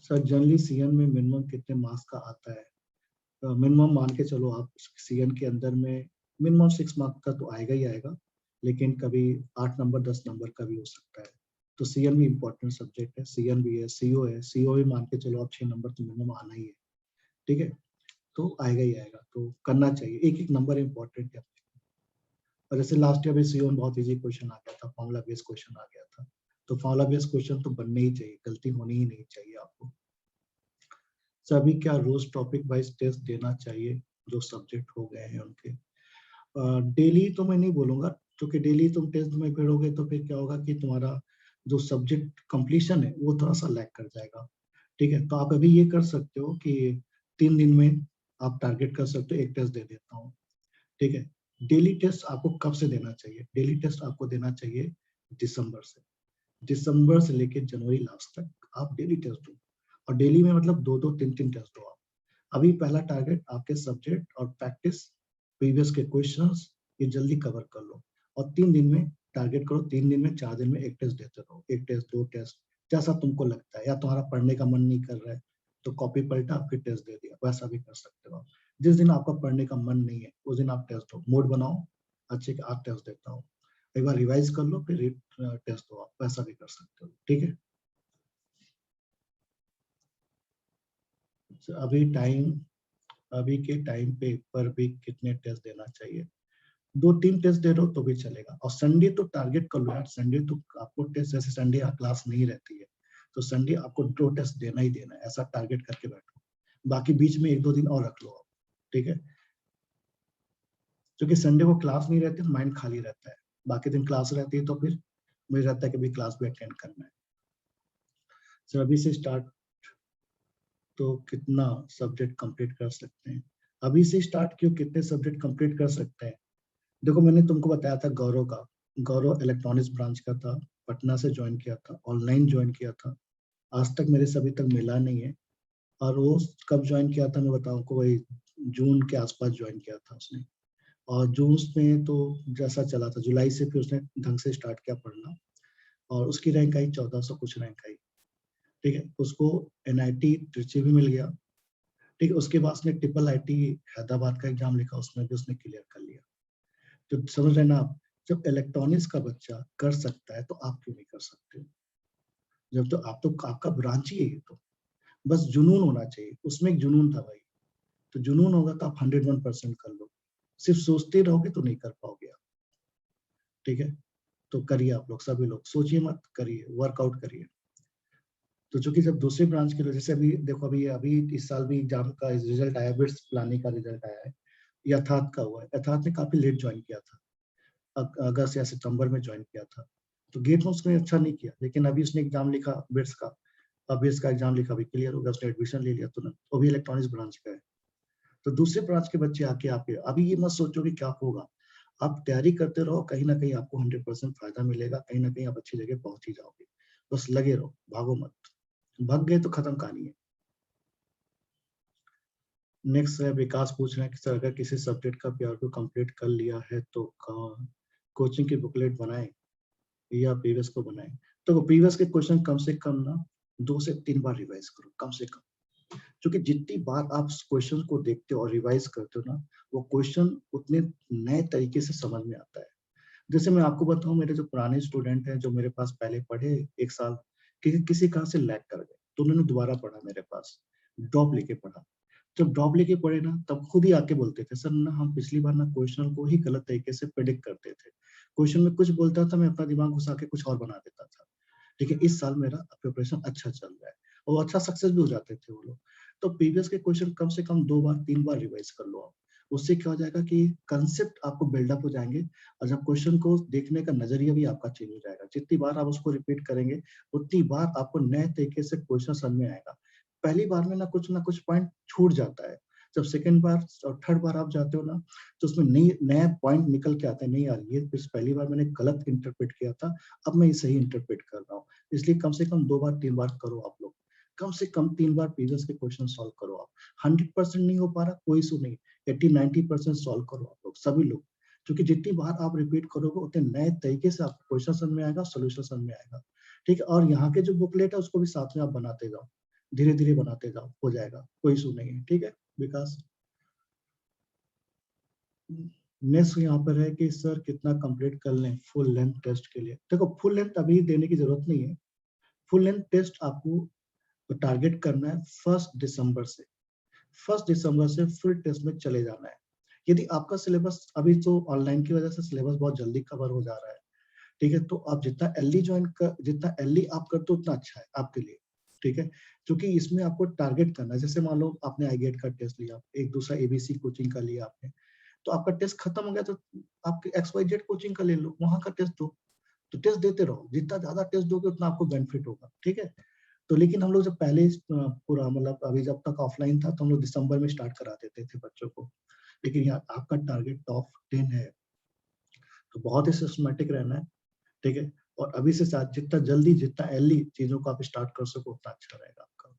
सर जनरली सीएन में मिनिमम कितने मार्क्स का आता है? मिनिमम मान के चलो आप, सीएन के अंदर में मिनिमम 6 मार्क्स का तो आएगा ही आएगा, लेकिन कभी 8 नंबर 10 नंबर का भी हो सकता है। तो सीएन भी इम्पोर्टेंट सब्जेक्ट है, सीएन भी है, सीओ है, सीओ भी मान के चलो आप 6 नंबर तो मिनिमम आना ही है। ठीक है, तो आएगा ही आएगा, तो करना चाहिए, एक एक नंबर इम्पोर्टेंट है। और जैसे लास्ट ईयर भी सीओ में बहुत इजी क्वेश्चन आ गया था, फॉर्मूला बेस्ड क्वेश्चन आ गया था, तो फॉर्मूला बेस्ड क्वेश्चन तो बनने ही चाहिए, गलती होनी ही नहीं चाहिए आपको। सभी क्या रोज टॉपिक वाइज टेस्ट देना चाहिए जो सब्जेक्ट हो गए हैं उनके? डेली तो मैं नहीं बोलूंगा, क्योंकि डेली तुम टेस्ट में भिड़ोगे तो फिर क्या होगा कि तुम्हारा जो सब्जेक्ट कंप्लीशन है वो थोड़ा सा लैग कर जाएगा। ठीक है, तो आप अभी ये कर सकते हो कि 3 दिन में आप टारगेट कर सकते हो, एक टेस्ट दे देता हूँ। ठीक है, डेली टेस्ट आपको कब से देना चाहिए? डेली टेस्ट आपको देना चाहिए दिसंबर से, दिसंबर से लेके जनवरी लास्ट तक आप डेली टेस्ट दो। और डेली में मतलब 2-2 3-3 टेस्ट दो आप। अभी पहला टारगेट आपके सब्जेक्ट और प्रैक्टिस, प्रीवियस के क्वेश्चंस, ये जल्दी कवर कर लो। और 3 दिन में टारगेट करो, 3 दिन में 4 दिन में एक टेस्ट देते रहो, एक टेस्ट 2 टेस्ट, जैसा तुमको लगता है। या तुम्हारा पढ़ने का मन नहीं कर रहा है तो कॉपी पलटा फिर टेस्ट दे दिया, वैसा भी कर सकते हो आप। जिस दिन आपका पढ़ने का मन नहीं है उस दिन आप टेस्ट दो, मूड बनाओ अच्छे के, आज टेस्ट देता हूँ, एक बार रिवाइज कर लो फिर टेस्ट दो आप, वैसा भी कर सकते हो। ठीक है, अभी टाइम, अभी के टाइम पे पर वीक कितने टेस्ट देना चाहिए? 2-3 टेस्ट दे रहे हो तो भी चलेगा। और संडे तो टारगेट कर लो यार, संडे तो आपको टेस्ट, जैसे संडे क्लास नहीं रहती है तो संडे आपको 2 टेस्ट देना ही देना है, ऐसा टारगेट करके बैठो। बाकी बीच में 1-2 दिन और रख लो आप। ठीक है, क्योंकि संडे को क्लास नहीं रहती तो माइंड खाली रहता है, बाकी दिन क्लास रहती है तो फिर मुझे रहता है कि भाई क्लास भी अटेंड करना है। सर अभी से स्टार्ट तो कितना सब्जेक्ट कंप्लीट कर सकते हैं? अभी से स्टार्ट क्यों, कितने सब्जेक्ट कंप्लीट कर सकते हैं? देखो मैंने तुमको बताया था गौरव का, गौरव इलेक्ट्रॉनिक्स ब्रांच का था, पटना से ज्वाइन किया था, ऑनलाइन ज्वाइन किया था, आज तक मेरे से अभी तक मिला नहीं है। और वो कब ज्वाइन किया था मैं बताऊँ को, वही जून के आसपास ज्वाइन किया था उसने। और जून में तो जैसा चला था, जुलाई से फिर उसने ढंग से स्टार्ट किया पढ़ना, और उसकी रैंक आई 1400 कुछ रैंक आई। ठीक है, उसको एनआईटी ट्रिची भी मिल गया। ठीक है, उसके बाद उसने ट्रिपल आईटी हैदराबाद का एग्जाम लिखा, उसमें भी उसने क्लियर कर लिया। तो समझ रहे ना आप, जब इलेक्ट्रॉनिक्स का बच्चा कर सकता है तो आप क्यों नहीं कर सकते? जब तो आप, तो आपका ब्रांच ही है ये तो, बस जुनून होना चाहिए, उसमें एक जुनून था भाई। तो जुनून होगा तो आप 101% कर लो, सिर्फ सोचते रहोगे तो नहीं कर पाओगे आप। ठीक है, तो करिए आप लोग, सभी लोग सोचिए मत, करिए, वर्कआउट करिए। तो चूंकि जब दूसरी ब्रांच के लिए, जैसे अभी देखो, अभी अभी इस साल भी एग्जाम का रिजल्ट आया, बिट्स प्लानिंग का रिजल्ट आया है, यथार्थ का हुआ है। यथार्थ ने काफी लेट ज्वाइन किया था, अगस्त या सितंबर में ज्वाइन किया था, तो गेट में उसने अच्छा नहीं किया, लेकिन अभी उसने एग्जाम लिखा बिट्स का, अब बिट्स का एग्जाम लिखा, अभी क्लियर हो गया, उसने एडमिशन ले लिया तुरंत, वो भी इलेक्ट्रॉनिक्स ब्रांच का है। तो दूसरे ब्रांच के बच्चे आके आपके, अभी ये मत सोचो कि क्या होगा, आप तैयारी करते रहो, कहीं ना कहीं आपको 100% फायदा मिलेगा, कहीं ना कहीं आप अच्छी जगह पहुंच ही जाओगे, बस लगे रहो, भागो मत, भाग गए तो खत्म कहानी है। नेक्स्ट है विकास पूछ रहे हैं कि सर अगर किसी सब्जेक्ट का पेपर को कंप्लीट कर लिया है तो कोचिंग की बुकलेट बनाएं या प्रीवियस को बनाएं। तो प्रीवियस के क्वेश्चन कम से कम ना 2 से 3 बार रिवाइज करो कम से कम, क्योंकि जितनी बार आप क्वेश्चन को देखते हो और रिवाइज करते हो ना, वो क्वेश्चन उतने नए तरीके से समझ में आता है। जैसे मैं आपको बताऊं, मेरे जो पुराने स्टूडेंट हैं जो मेरे पास पहले पढ़े 1 साल, किसी कारण से लैग कर गए, तो उन्होंने दोबारा पढ़ा मेरे पास, ड्रॉप लेके पढ़ा। जब ड्रॉप लेके पढ़े ना, तब खुद ही आके बोलते थे, सर ना हम पिछली बार ना क्वेश्चन को ही गलत तरीके से प्रेडिक्ट करते थे, क्वेश्चन में कुछ बोलता था, मैं अपना दिमाग घुसा के कुछ और बना देता था, लेकिन इस साल मेरा प्रिपरेशन अच्छा चल रहा है, और अच्छा सक्सेस भी हो जाते थे वो लोग। तो प्रीवियस के क्वेश्चन कम से कम 2 बार 3 बार रिवाइज कर लो आप, उससे क्या हो जाएगा कि कंसेप्ट आपको बिल्डअप हो जाएंगे, और जब क्वेश्चन को देखने का नजरिया भी आपका चेंज हो जाएगा, जितनी बार आप उसको रिपीट करेंगे उतनी बार आपको नए तरीके से क्वेश्चन समझ में आएगा। पहली बार में ना कुछ पॉइंट छूट जाता है, जब सेकंड बार और थर्ड बार आप जाते हो ना, तो उसमें नई नया पॉइंट निकल के आते हैं, नहीं यार ये पहली बार मैंने गलत इंटरप्रेट किया था, अब मैं ये सही इंटरप्रेट कर रहा हूँ। इसलिए कम से कम 2 बार 3 बार करो आप लोग, कम से कम 3 बार प्रीवियस के क्वेश्चन सॉल्व करो आप। 100% नहीं हो पा रहा, कोई इशू नहीं, 80-90% सॉल्व करो आप लोग, सभी लोग, क्योंकि जितनी बार आप रिपीट करोगे उतने नए तरीके से आपको क्वेश्चन समझ में आएगा, सोल्यूशन समझ में आएगा। ठीक है, और यहाँ के जो बुकलेट है उसको भी साथ में आप बनाते जाओ, धीरे धीरे बनाते जाओ, हो जाएगा, कोई इशू नहीं है। ठीक है विकास। नेक्स्ट यहाँ पर है कि सर कितना कंप्लीट कर लें फुल लेंथ टेस्ट के लिए। देखो फुल लेंथ अभी देने की जरूरत नहीं है, फुल लेंथ टेस्ट आपको टारगेट करना है 1 दिसंबर से, 1 दिसंबर से फुल टेस्ट में चले जाना है। यदि आपका सिलेबस, अभी तो ऑनलाइन की वजह से सिलेबस बहुत जल्दी कवर हो जा रहा है, ठीक है, तो आप जितना अर्ली आप करते हो उतना अच्छा है आपके लिए। ठीक है, क्योंकि इसमें आपको टारगेट करना है, जैसे मान लो आपने आई गेट का टेस्ट लिया, एक दूसरा एबीसी कोचिंग का लिया आपने, तो आपका टेस्ट खत्म हो गया, तो आप एक्स वाई जेड कोचिंग का ले लो, वहां का टेस्ट दो, तो टेस्ट देते रहो, जितना ज्यादा टेस्ट दोगे उतना आपको बेनिफिट होगा। ठीक है, तो लेकिन हम लोग जब पहले पूरा मतलब अभी जब तक ऑफलाइन था तो हम लोग दिसंबर में स्टार्ट करा देते थे बच्चों को, लेकिन यार आपका टारगेट टॉप 10 है, तो बहुत ही सिस्टमेटिक रहना है। ठीक है, और अभी से साथ जितना जल्दी जितना अर्ली चीजों को आप स्टार्ट कर सको उतना अच्छा रहेगा आपका।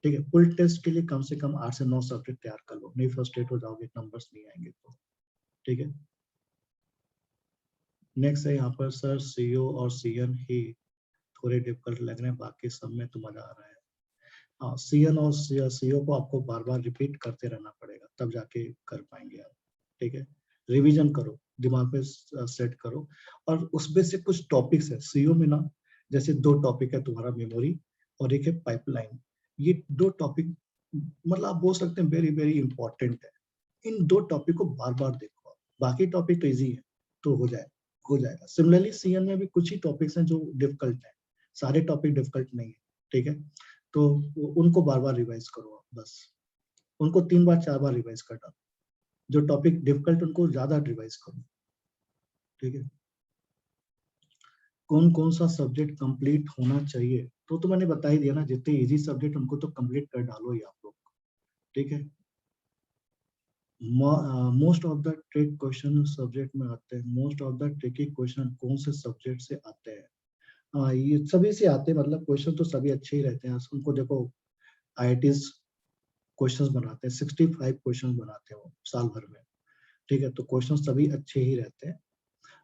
ठीक है, फुल टेस्ट के लिए कम से कम 8 से 9 सब्जेक्ट तैयार कर लो, नहीं फ्रस्ट्रेट हो जाओगे, नंबर्स नहीं आएंगे तो। ठीक है, नेक्स्ट है यहाँ पर सर सीओ और सीएन ही थोड़े डिफिकल्ट लग रहे हैं, बाकी सब में तो मजा आ रहा है। हाँ, सीएन और सीओ को आपको बार बार रिपीट करते रहना पड़ेगा, तब जाके कर पाएंगे आप। ठीक है, रिवीजन करो, दिमाग में सेट करो, और उसमें से कुछ टॉपिक्स है सीओ में ना, जैसे 2 टॉपिक है तुम्हारा, मेमोरी और एक है पाइपलाइन, ये 2 टॉपिक मतलब आप बोल सकते हैं वेरी वेरी इंपॉर्टेंट है। इन 2 टॉपिक को बार बार देखो आप, बाकी टॉपिक तो इजी है, तो हो जाएगा। सिमिलरली सीएन में भी कुछ ही टॉपिक्स हैं जो डिफिकल्ट है, सारे टॉपिक डिफिकल्ट नहीं है। ठीक है, तो उनको बार बार रिवाइज करो आप, बस उनको 3 बार 4 बार रिवाइज करना, जो टॉपिक डिफिकल्ट उनको ज्यादा रिवाइज करो। ठीक है, कौन कौन सा सब्जेक्ट कंप्लीट होना चाहिए, तो मैंने बता ही दिया ना, जितने इजी सब्जेक्ट उनको तो कंप्लीट कर डालो ही आप लोग। ठीक है, most of the trick question subject में आते हैं, most of the tricky question कौन से सब्जेक्ट से आते हैं। हाँ, ये सभी से आते हैं, मतलब क्वेश्चन तो सभी अच्छे ही रहते हैं, उनको देखो आईआईटीज क्वेश्चंस बनाते हैं, 65 क्वेश्चंस बनाते हैं वो साल भर में। ठीक है, तो क्वेश्चन सभी अच्छे ही रहते हैं,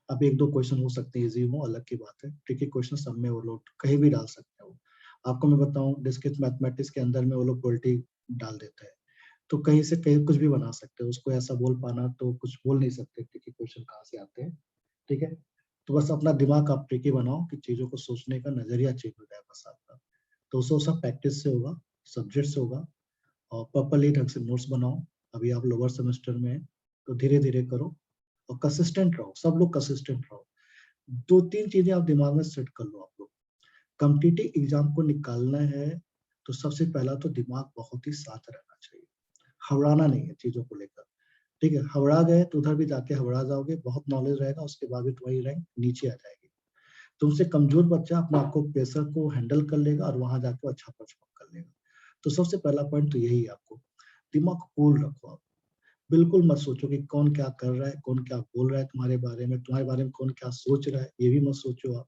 अब 1-2 क्वेश्चन हो सकते हैं इजी हो, अलग की बात है, ट्रिकी क्वेश्चन सब में वो लोग कहीं भी डाल सकते हैं वो। आपको मैं बताऊं, डिस्क्रीट मैथमेटिक्स के अंदर में वो लोग क्वालिटी डाल देते हैं, तो कहीं से कहीं कुछ भी बना सकते हैं, उसको ऐसा बोल पाना तो कुछ बोल नहीं सकते ट्रिकी क्वेश्चन कहाँ से आते हैं। ठीक है, तो बस अपना दिमाग आप ट्रिकी बनाओ कि चीजों को सोचने का नजरिया चेंज हो जाए बस आपका, तो उसको सब प्रैक्टिस से होगा, सब्जेक्ट से होगा, और प्रॉपरली ढंग से नोट्स बनाओ। अभी आप लोअर सेमेस्टर में हैं, तो धीरे धीरे करो, और कंसिस्टेंट रहो, सब लोग कंसिस्टेंट रहो। 2-3 चीजें आप दिमाग में सेट कर लो आप लोग, कॉम्पिटिटिव एग्जाम को निकालना है तो सबसे पहला तो दिमाग बहुत ही शांत रहना चाहिए, हवड़ाना नहीं है चीजों को लेकर। ठीक है, हवड़ा गए तो उधर भी जाके हवड़ा जाओगे, बहुत नॉलेज रहेगा, उसके बाद भी तुम्हारी रैंक नीचे आ जाएगी। तुमसे कमजोर बच्चा अपने आप को प्रेशर को हैंडल कर लेगा और वहां जाके अच्छा परफॉर्म कर लेगा। तो सबसे पहला पॉइंट तो यही है, आपको दिमाग को कूल रखो। आप बिल्कुल मत सोचो कि कौन क्या कर रहा है, कौन क्या बोल रहा है तुम्हारे बारे में कौन क्या सोच रहा है, ये भी मत सोचो आप।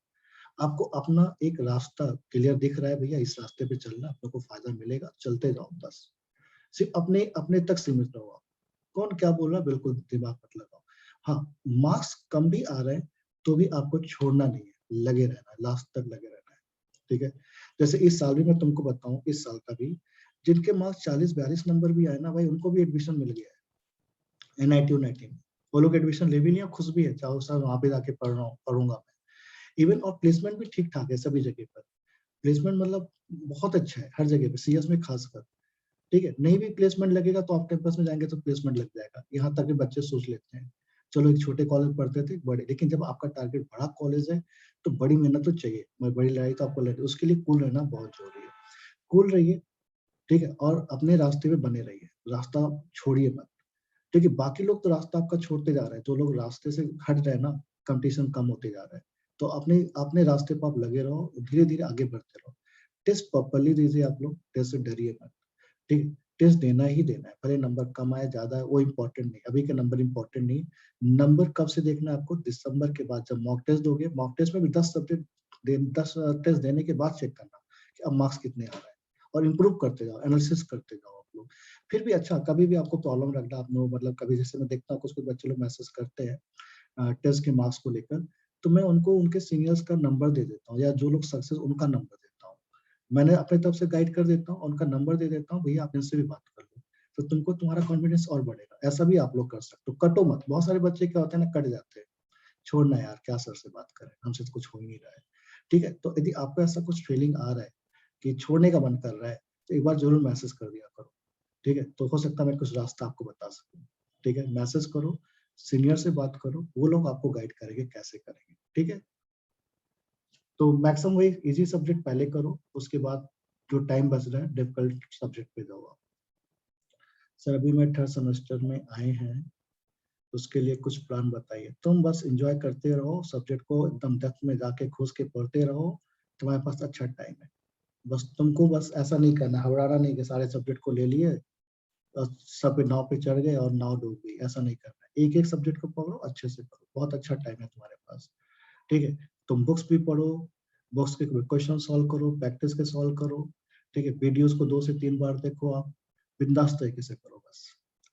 आपको अपना एक रास्ता क्लियर दिख रहा है, भैया इस रास्ते पे चलना, अपने को फायदा मिलेगा, चलते जाओ बस। सिर्फ अपने अपने तक सीमित रहो आप। कौन क्या बोल रहा है बिल्कुल दिमाग मत लगाओ। हाँ, मार्क्स कम भी आ रहे हैं तो भी आपको छोड़ना नहीं है, लगे रहना है, लास्ट तक लगे रहना है। ठीक है, जैसे इस साल भी मैं तुमको बताऊं, इस साल का भी जिनके मार्क्स 40-42 नंबर भी आए ना भाई, उनको भी एडमिशन मिल गया है एनआईटी यूनाइटी में। वो लोग एडमिशन ले भी लिया, खुश भी है, चाहो सर वहां पे जाके पढ़ूंगा मैं। इवन और प्लेसमेंट भी ठीक ठाक है सभी जगह पर। प्लेसमेंट मतलब बहुत अच्छा है हर जगह पे, सीएस में खासकर। ठीक है, नहीं भी प्लेसमेंट लगेगा तो आप कैंपस में जाएंगे तो प्लेसमेंट लग जाएगा। यहाँ तक कि बच्चे सोच लेते हैं, चलो एक छोटे कॉलेज पढ़ते थे बड़े, लेकिन जब आपका टारगेट बड़ा कॉलेज है तो बड़ी मेहनत तो चाहिए, बड़ी लड़ाई तो आपको लड़नी, उसके लिए कूल रहना बहुत जरूरी है। कूल रहिए, ठीक है, और अपने रास्ते पे बने रहिए, रास्ता छोड़िए मत। ठीक है, बाकी लोग तो रास्ता आपका छोड़ते जा रहे हैं, जो लोग रास्ते से हट रहे हैं ना, कंपटीशन कम होते जा रहा है। तो अपने अपने रास्ते पर आप लगे रहो, धीरे धीरे आगे बढ़ते रहो। टेस्ट प्रॉपरली दीजिए आप लोग, टेस्ट से डरिए मत। ठीक है, टेस्ट देना ही देना है, भले नंबर कम आए ज्यादा है वो इम्पोर्टेंट नहीं, अभी के नंबर इम्पोर्टेंट नहीं। नंबर कब से देखना है आपको, दिसंबर के बाद जब मॉक टेस्ट दोगे, मॉक टेस्ट में भी 10 टेस्ट देने के बाद चेक करना कि अब मार्क्स कितने आ रहे हैं, और इम्प्रूव करते जाओ, एनालिसिस करते जाओ आप लोग। फिर भी अच्छा, कभी भी आपको प्रॉब्लम लगता है, आप लोग मतलब कभी जैसे मैं देखता हूँ कुछ कुछ बच्चे लोग मैसेज करते हैं टेस्ट के मार्क्स को लेकर, तो मैं उनको उनके सीनियर्स का नंबर दे देता हूँ, या जो लोग सक्सेस उनका नंबर देता हूँ। मैंने अपने तरफ से गाइड कर देता हूँ, उनका नंबर दे देता हूँ, भैया आप इनसे भी बात कर लो, तो तुमको तुम्हारा कॉन्फिडेंस और बढ़ेगा। ऐसा भी आप लोग कर सकते हो, कटो मत। बहुत सारे बच्चे क्या होते हैं ना, कट जाते हैं, छोड़ना यार क्या सर से बात करें, हमसे तो कुछ हो ही नहीं रहा है। ठीक है, तो यदि आपको ऐसा कुछ फीलिंग आ रहा है कि छोड़ने का मन कर रहा है, तो एक बार जरूर मैसेज कर दिया करो। ठीक है, तो हो सकता है मैं कुछ रास्ता आपको बता सकूं। ठीक है, मैसेज करो, सीनियर से बात करो, वो लोग आपको गाइड करेंगे कैसे करेंगे। ठीक है, तो मैक्सिमम वही इजी सब्जेक्ट पहले करो, उसके बाद जो टाइम बच रहा है डिफिकल्ट सब्जेक्ट पे जाओ आप। सर अभी मैं थर्ड सेमेस्टर में आए हैं, उसके लिए कुछ प्लान बताइए। तुम बस एंजॉय करते रहो, सब्जेक्ट को एकदम डेप्थ में जाके घुस के पढ़ते रहो, तुम्हारे पास अच्छा टाइम है। बस तुमको बस ऐसा नहीं करना, हवड़ाना नहीं कि सारे सब्जेक्ट को ले लिए और सब नाव पे चढ़ गए और नाव डूब गई, ऐसा नहीं करना है। एक एक सब्जेक्ट को पढ़ो, अच्छे से पढ़ो, बहुत अच्छा टाइम है तुम्हारे पास। ठीक है, तुम बुक्स भी पढ़ो, बुक्स के क्वेश्चन सॉल्व करो, प्रैक्टिस के सॉल्व करो। ठीक है, वीडियोस को 2 से 3 बार देखो आप, बिंदास तरीके से करो बस,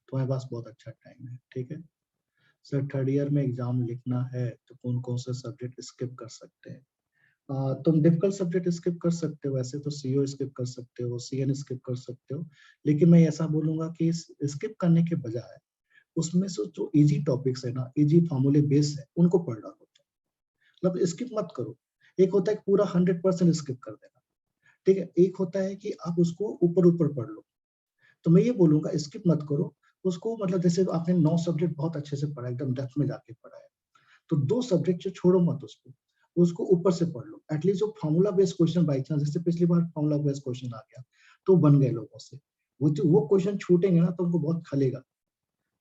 तुम्हारे पास बहुत अच्छा टाइम है। ठीक है सर, थर्ड ईयर में एग्जाम लिखना है तो कौन कौन से सब्जेक्ट स्किप कर सकते हैं? तुम डिफिकल्ट सब्जेक्ट स्किप कर सकते हो, वैसे तो सीओ स्किप कर सकते हो, सीएन स्किप कर सकते हो, लेकिन मैं ऐसा बोलूंगा कि स्किप करने के बजाय उसमें से जो इजी टॉपिक्स है ना, इजी फॉर्मूले बेस है, उनको पढ़ रहा होता है। मतलब स्किप मत करो। एक होता है कि पूरा 100% स्किप कर देना, ठीक है, एक होता है कि आप उसको ऊपर ऊपर पढ़ लो। तो मैं ये बोलूंगा स्किप मत करो उसको, मतलब जैसे आपने 9 सब्जेक्ट बहुत अच्छे से पढ़ा, एकदम डेप्थ में जाके पढ़ा है, तो 2 सब्जेक्ट जो छोड़ो मत उसको, उसको ऊपर से पढ़ लो। एटलीस्ट जो formula based question by chance, जैसे पिछली बार फॉर्मूला बेस्ड क्वेश्चन आ गया तो बन गए लोगों से, वो क्वेश्चन छूटेंगे ना तो उनको बहुत खलेगा।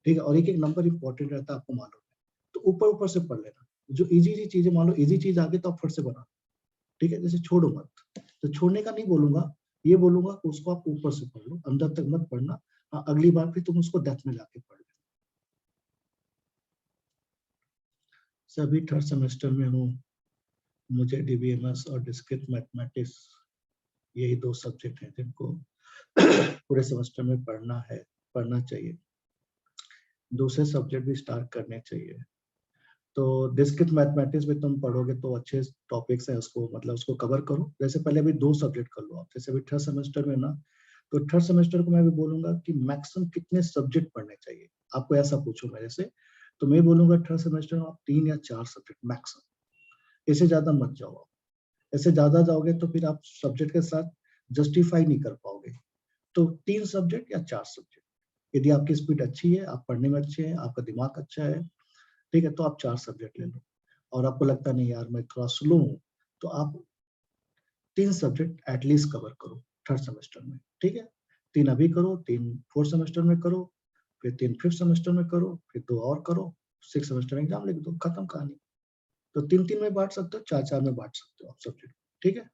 ठीक है, और एक एक नंबर इंपॉर्टेंट रहता है आपको मालूम है, तो ऊपर ऊपर से पढ़ लेना। जो इजी इजी चीजें, मान लो इजी चीज आगे तो आप फट से बना। ठीक है, जैसे छोड़ो मत, तो छोड़ने का नहीं बोलूंगा, ये बोलूंगा कि उसको आप ऊपर से पढ़ लो, अंदर तक मत पढ़ना। हाँ, अगली बार फिर तुम उसको डेप्थ में जाके पढ़ लेना। सभी थर्ड सेमेस्टर में हूँ, मुझे डीबीएमएस और डिस्क्रीट मैथमेटिक्स, यही 2 सब्जेक्ट हैं जिनको पूरे सेमेस्टर में पढ़ना चाहिए। दूसरे सब्जेक्ट भी स्टार्ट करने चाहिए। तो डिस्क्रीट मैथमेटिक्स में तुम पढ़ोगे तो अच्छे टॉपिक्स हैं, उसको मतलब उसको कवर करो। जैसे पहले अभी 2 सब्जेक्ट कर लो आप, जैसे अभी थर्ड सेमेस्टर में ना, तो थर्ड सेमेस्टर को मैं भी बोलूंगा कि मैक्सिमम कितने सब्जेक्ट पढ़ने चाहिए। आपको ऐसा पूछो मेरे से, तो मैं बोलूंगा थर्ड सेमेस्टर में आप 3 या 4 सब्जेक्ट मैक्सिमम, इससे ज्यादा मत जाओ आप। ऐसे ज्यादा जाओगे तो फिर आप सब्जेक्ट के साथ जस्टिफाई नहीं कर पाओगे। तो 3 सब्जेक्ट या 4 सब्जेक्ट, यदि आपकी स्पीड अच्छी है, आप पढ़ने में अच्छे हैं, आपका दिमाग अच्छा है, ठीक है, तो आप 4 सब्जेक्ट ले लो। और आपको लगता नहीं यार मैं थोड़ा स्लो हूँ, तो आप 3 सब्जेक्ट एटलीस्ट कवर करो थर्ड सेमेस्टर में, ठीक है? 3 अभी करो, 3 फोर्थ सेमेस्टर में करो, फिर 3 फिफ्थ सेमेस्टर में करो, फिर 2 और करो, 6 सेमेस्टर में एग्जाम लिख दो, खत्म कहानी। तो 3-3 में बांट सकते हो, 4-4 में बांट सकते हो आप सब्जेक्ट, ठीक है?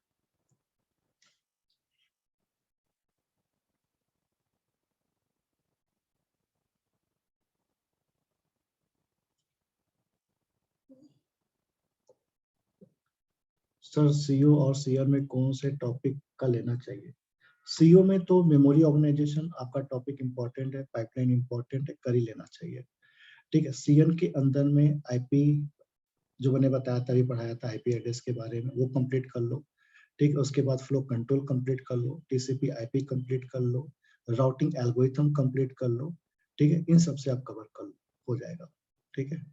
सर सीओ और सीआर में कौन से टॉपिक का लेना चाहिए? सीओ में तो मेमोरी ऑर्गेनाइजेशन आपका टॉपिक इंपॉर्टेंट है, पाइपलाइन इंपॉर्टेंट है, कर ही लेना चाहिए, ठीक है? सीएन के अंदर में आईपी जो मैंने बताया था, अभी पढ़ाया था आईपी एड्रेस के बारे में, वो कंप्लीट कर लो, ठीक है? उसके बाद फ्लो कंट्रोल कंप्लीट कर लो, टीसीपी आईपी कंप्लीट कर लो, राउटिंग एल्गोरिथम कंप्लीट कर लो, ठीक है? इन सब से आप कवर कर लो, हो जाएगा, ठीक है?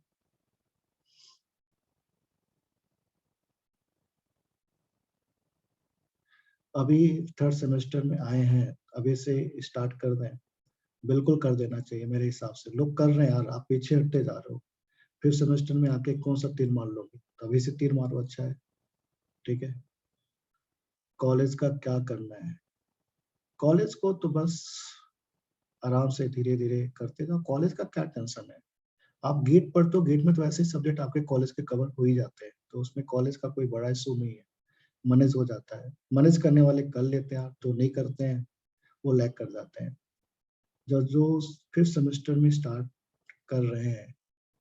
अभी थर्ड सेमेस्टर में आए हैं, अभी से स्टार्ट कर दें, बिल्कुल कर देना चाहिए मेरे हिसाब से। लोग कर रहे हैं यार, आप पीछे हटते जा रहे हो। फिफ्थ सेमेस्टर में आके कौन सा तीर मार लोगे? तो अभी से तीर मारो, अच्छा है, ठीक है? कॉलेज का क्या करना है? कॉलेज को तो बस आराम से धीरे धीरे करते जाओ, कॉलेज का क्या टेंशन है? आप गेट पढ़ते हो, गेट में तो ऐसे सब्जेक्ट आपके कॉलेज के कवर हो ही जाते हैं, तो उसमें कॉलेज का कोई बड़ा इशू नहीं है, मैनेज हो जाता है। मैनेज करने वाले कर लेते हैं, जो नहीं करते हैं वो लैग कर जाते हैं। जो जो फिफ्थ सेमेस्टर में स्टार्ट कर रहे हैं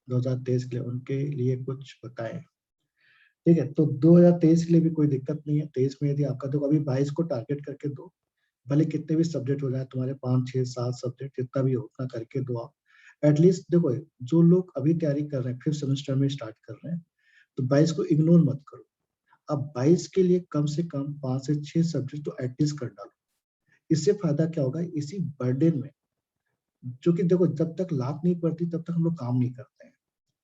2023 के लिए, उनके लिए कुछ बताएं, ठीक है? तो 2023 के लिए भी कोई दिक्कत नहीं है। 23 में यदि आपका, तो अभी 22 को टारगेट करके दो, भले कितने भी सब्जेक्ट हो जाए तुम्हारे, 5 6 7 सब्जेक्ट जितना भी हो उतना करके दो आप। एटलीस्ट देखो, जो लोग अभी तैयारी कर रहे हैं, फिफ्थ सेमेस्टर में स्टार्ट कर रहे हैं, तो 22 को इग्नोर मत करो। अब 22 के लिए कम से कम 5 से 6 सब्जेक्ट तो एटलीस्ट कर डालो। इससे फायदा क्या होगा, इसी बर्डन में, जो कि देखो जब तक लात नहीं पड़ती तब तक हम लोग काम नहीं करते हैं,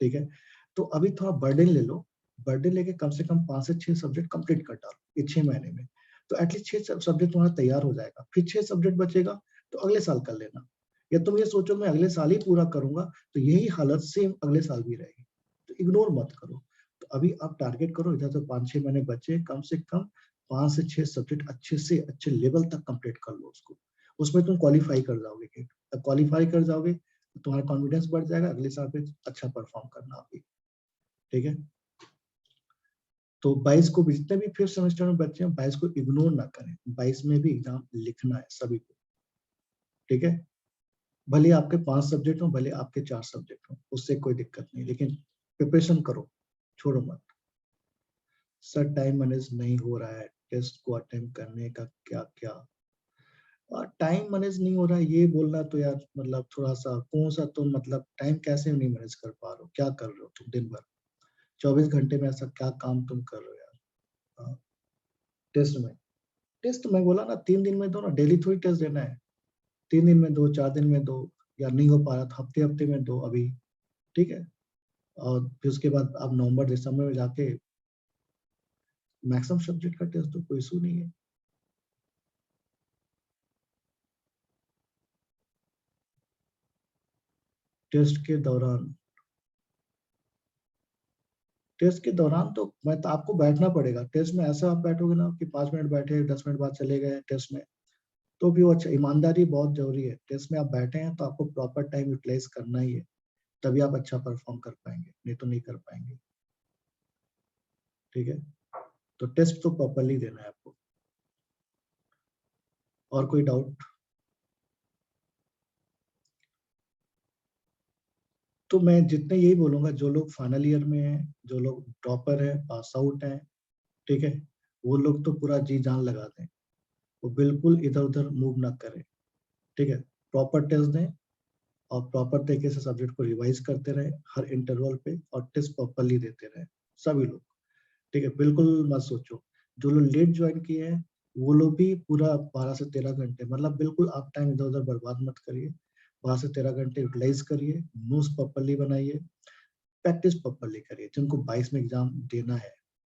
ठीक है? तो अभी थोड़ा बर्डन ले लो, बर्डन लेके कम से कम 5 से 6 सब्जेक्ट कंप्लीट कर डालो इस 6 महीने में। तो एटलीस्ट 6 सब्जेक्ट तुम्हारा तैयार हो जाएगा, फिर 6 सब्जेक्ट बचेगा तो अगले साल कर लेना। या तुम ये सोचो मैं अगले साल ही पूरा करूंगा, तो यही हालत सेम अगले साल भी रहेगी, तो इग्नोर मत करो। तो अभी आप टारगेट करो, इधर तो 5 6 महीने बचे, कम से कम 5 से 6 सब्जेक्ट अच्छे से अच्छे लेवल तक कंप्लीट कर लो उसको, उसमें तुम क्वालिफाई कर जाओगे। क्वालिफाई कर जाओगे तो तुम्हारा कॉन्फिडेंस बढ़ जाएगा, अगले साल पे अच्छा परफॉर्म करना अभी, ठीक है? तो 22 को भी, जितने भी फिफ्थ सेमेस्टर में बच्चे हैं, 22 को इग्नोर ना करें, 22 में भी एग्जाम लिखना है सभी को, ठीक है? भले आपके 5 सब्जेक्ट हो, भले आपके 4 सब्जेक्ट हो, उससे कोई दिक्कत नहीं, लेकिन प्रिपरेशन करो, छोड़ो मत। सर टाइम मैनेज नहीं हो रहा है, टेस्ट को अटेम्प्ट करने का क्या क्या? और टाइम मैनेज नहीं हो रहा है ये बोलना तो यार, मतलब थोड़ा सा कौन सा तुम, मतलब टाइम कैसे नहीं मैनेज कर पा रहे हो? क्या कर रहे हो तुम दिन भर? 24 घंटे में ऐसा क्या काम तुम कर रहे हो यार? हाँ, टेस्ट में, टेस्ट मैं बोला ना 3 दिन में दो ना, डेली थोड़ी टेस्ट देना है। 3 दिन में दो, 4 दिन में दो, या नहीं हो पा रहा तो हफ्ते हफ्ते में दो अभी, ठीक है? और फिर उसके बाद आप नवंबर दिसंबर में जाके मैक्सिमम सब्जेक्ट का टेस्ट दो, कोई इशू नहीं है। टेस्ट के दौरान, टेस्ट के दौरान तो मैं तो आपको बैठना पड़ेगा टेस्ट में। ऐसा आप बैठोगे ना कि 5 मिनट बैठे, 10 मिनट बाद चले गए टेस्ट में, तो भी वो अच्छा, ईमानदारी बहुत जरूरी है। टेस्ट में आप बैठे हैं तो आपको प्रॉपर टाइम यूटिलाइज करना ही है, तभी आप अच्छा परफॉर्म कर पाएंगे, नहीं तो नहीं कर पाएंगे, ठीक है? तो टेस्ट तो प्रॉपरली देना है आपको। और कोई डाउट? तो मैं जितने यही बोलूंगा, जो लोग फाइनल ईयर में हैं, जो लोग टॉपर हैं, पास आउट हैं, ठीक है, वो लोग तो पूरा जी जान लगा दें, वो बिल्कुल इधर उधर मूव ना करें, ठीक है? प्रॉपर टेस्ट दें और प्रॉपर तरीके से सब्जेक्ट को रिवाइज करते रहे हर इंटरवल पे, और टेस्ट प्रॉपरली देते रहे सभी लोग, ठीक है? बिल्कुल मत सोचो, जो लोग लेट ज्वाइन किए हैं वो लोग भी पूरा 12 से 13 घंटे, मतलब बिल्कुल आप टाइम इधर उधर बर्बाद मत करिए, 12 से 13 घंटे यूटिलाइज करिए, नोट्स प्रॉपरली बनाइए, प्रैक्टिस प्रॉपरली करिए, जिनको 22 में एग्जाम देना है,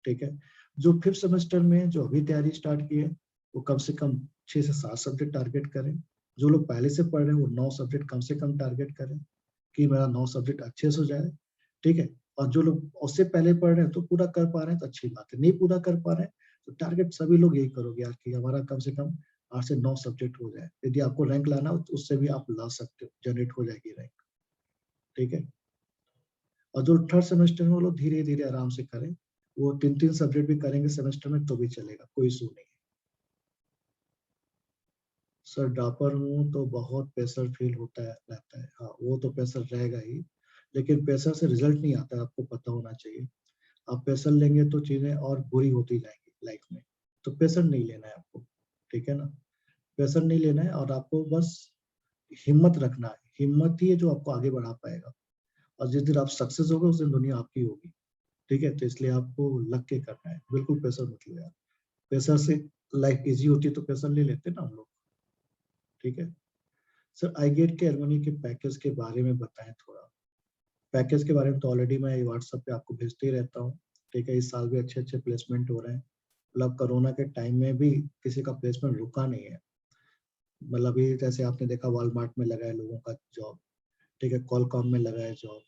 ठीक है? जो फिफ्थ सेमेस्टर में जो अभी तैयारी स्टार्ट की है, वो कम से कम 6 से 7 सब्जेक्ट टारगेट करें। जो लोग पहले से पढ़ रहे हैं वो 9 सब्जेक्ट कम से कम टारगेट करें, कि मेरा 9 सब्जेक्ट अच्छे से हो जाए, ठीक है? और जो लोग उससे पहले पढ़ रहे हैं तो पूरा कर पा रहे हैं तो अच्छी बात है, नहीं पूरा कर पा रहे हैं तो टारगेट सभी लोग यही करोगे यार कि हमारा कम से कम 8 से 9 सब्जेक्ट हो जाए। यदि आपको रैंक लाना हो तो उससे भी आप ला सकते हो, जनरेट हो जाएगी रैंक, ठीक है? और जो थर्ड सेमेस्टर में वो लोग धीरे-धीरे आराम से करें, वो 3-3 सब्जेक्ट भी करेंगे सेमेस्टर में तो भी चलेगा, कोई इश्यू नहीं है। सर ड्रॉपर हूँ तो बहुत प्रेशर फील होता है रहता है। हाँ, वो तो प्रेशर रहेगा ही, लेकिन प्रेशर से रिजल्ट नहीं आता है, आपको पता होना चाहिए। आप प्रेशर लेंगे तो चीज़ें और बुरी होती जाएँगी लाइफ में, तो प्रेशर नहीं लेना है आपको, ठीक है ना? प्रेशर नहीं लेना है और आपको बस हिम्मत रखना है, हिम्मत ही है जो आपको आगे बढ़ा पाएगा और जिस दिन आप सक्सेस होगे उस दिन दुनिया आपकी होगी, ठीक है? तो इसलिए आपको लग के करना है, बिल्कुल प्रेशर मत लो यार। प्रेशर से लाइफ ईज़ी होती है तो प्रेशर ले लेते हैं ना हम लोग, ठीक है? सर आईगेट के एलुमनी के पैकेज के बारे में बताएँ थोड़ा। पैकेज के बारे में तो ऑलरेडी मैं व्हाट्सएप पे आपको भेजते ही रहता हूँ, ठीक है? इस साल भी अच्छे-अच्छे प्लेसमेंट हो रहे हैं। मतलब कोरोना के टाइम में भी किसी का प्लेसमेंट रुका नहीं है। मतलब अभी जैसे आपने देखा वॉलमार्ट में लगा है लोगों का जॉब, ठीक है? क्वालकॉम में लगा है जॉब,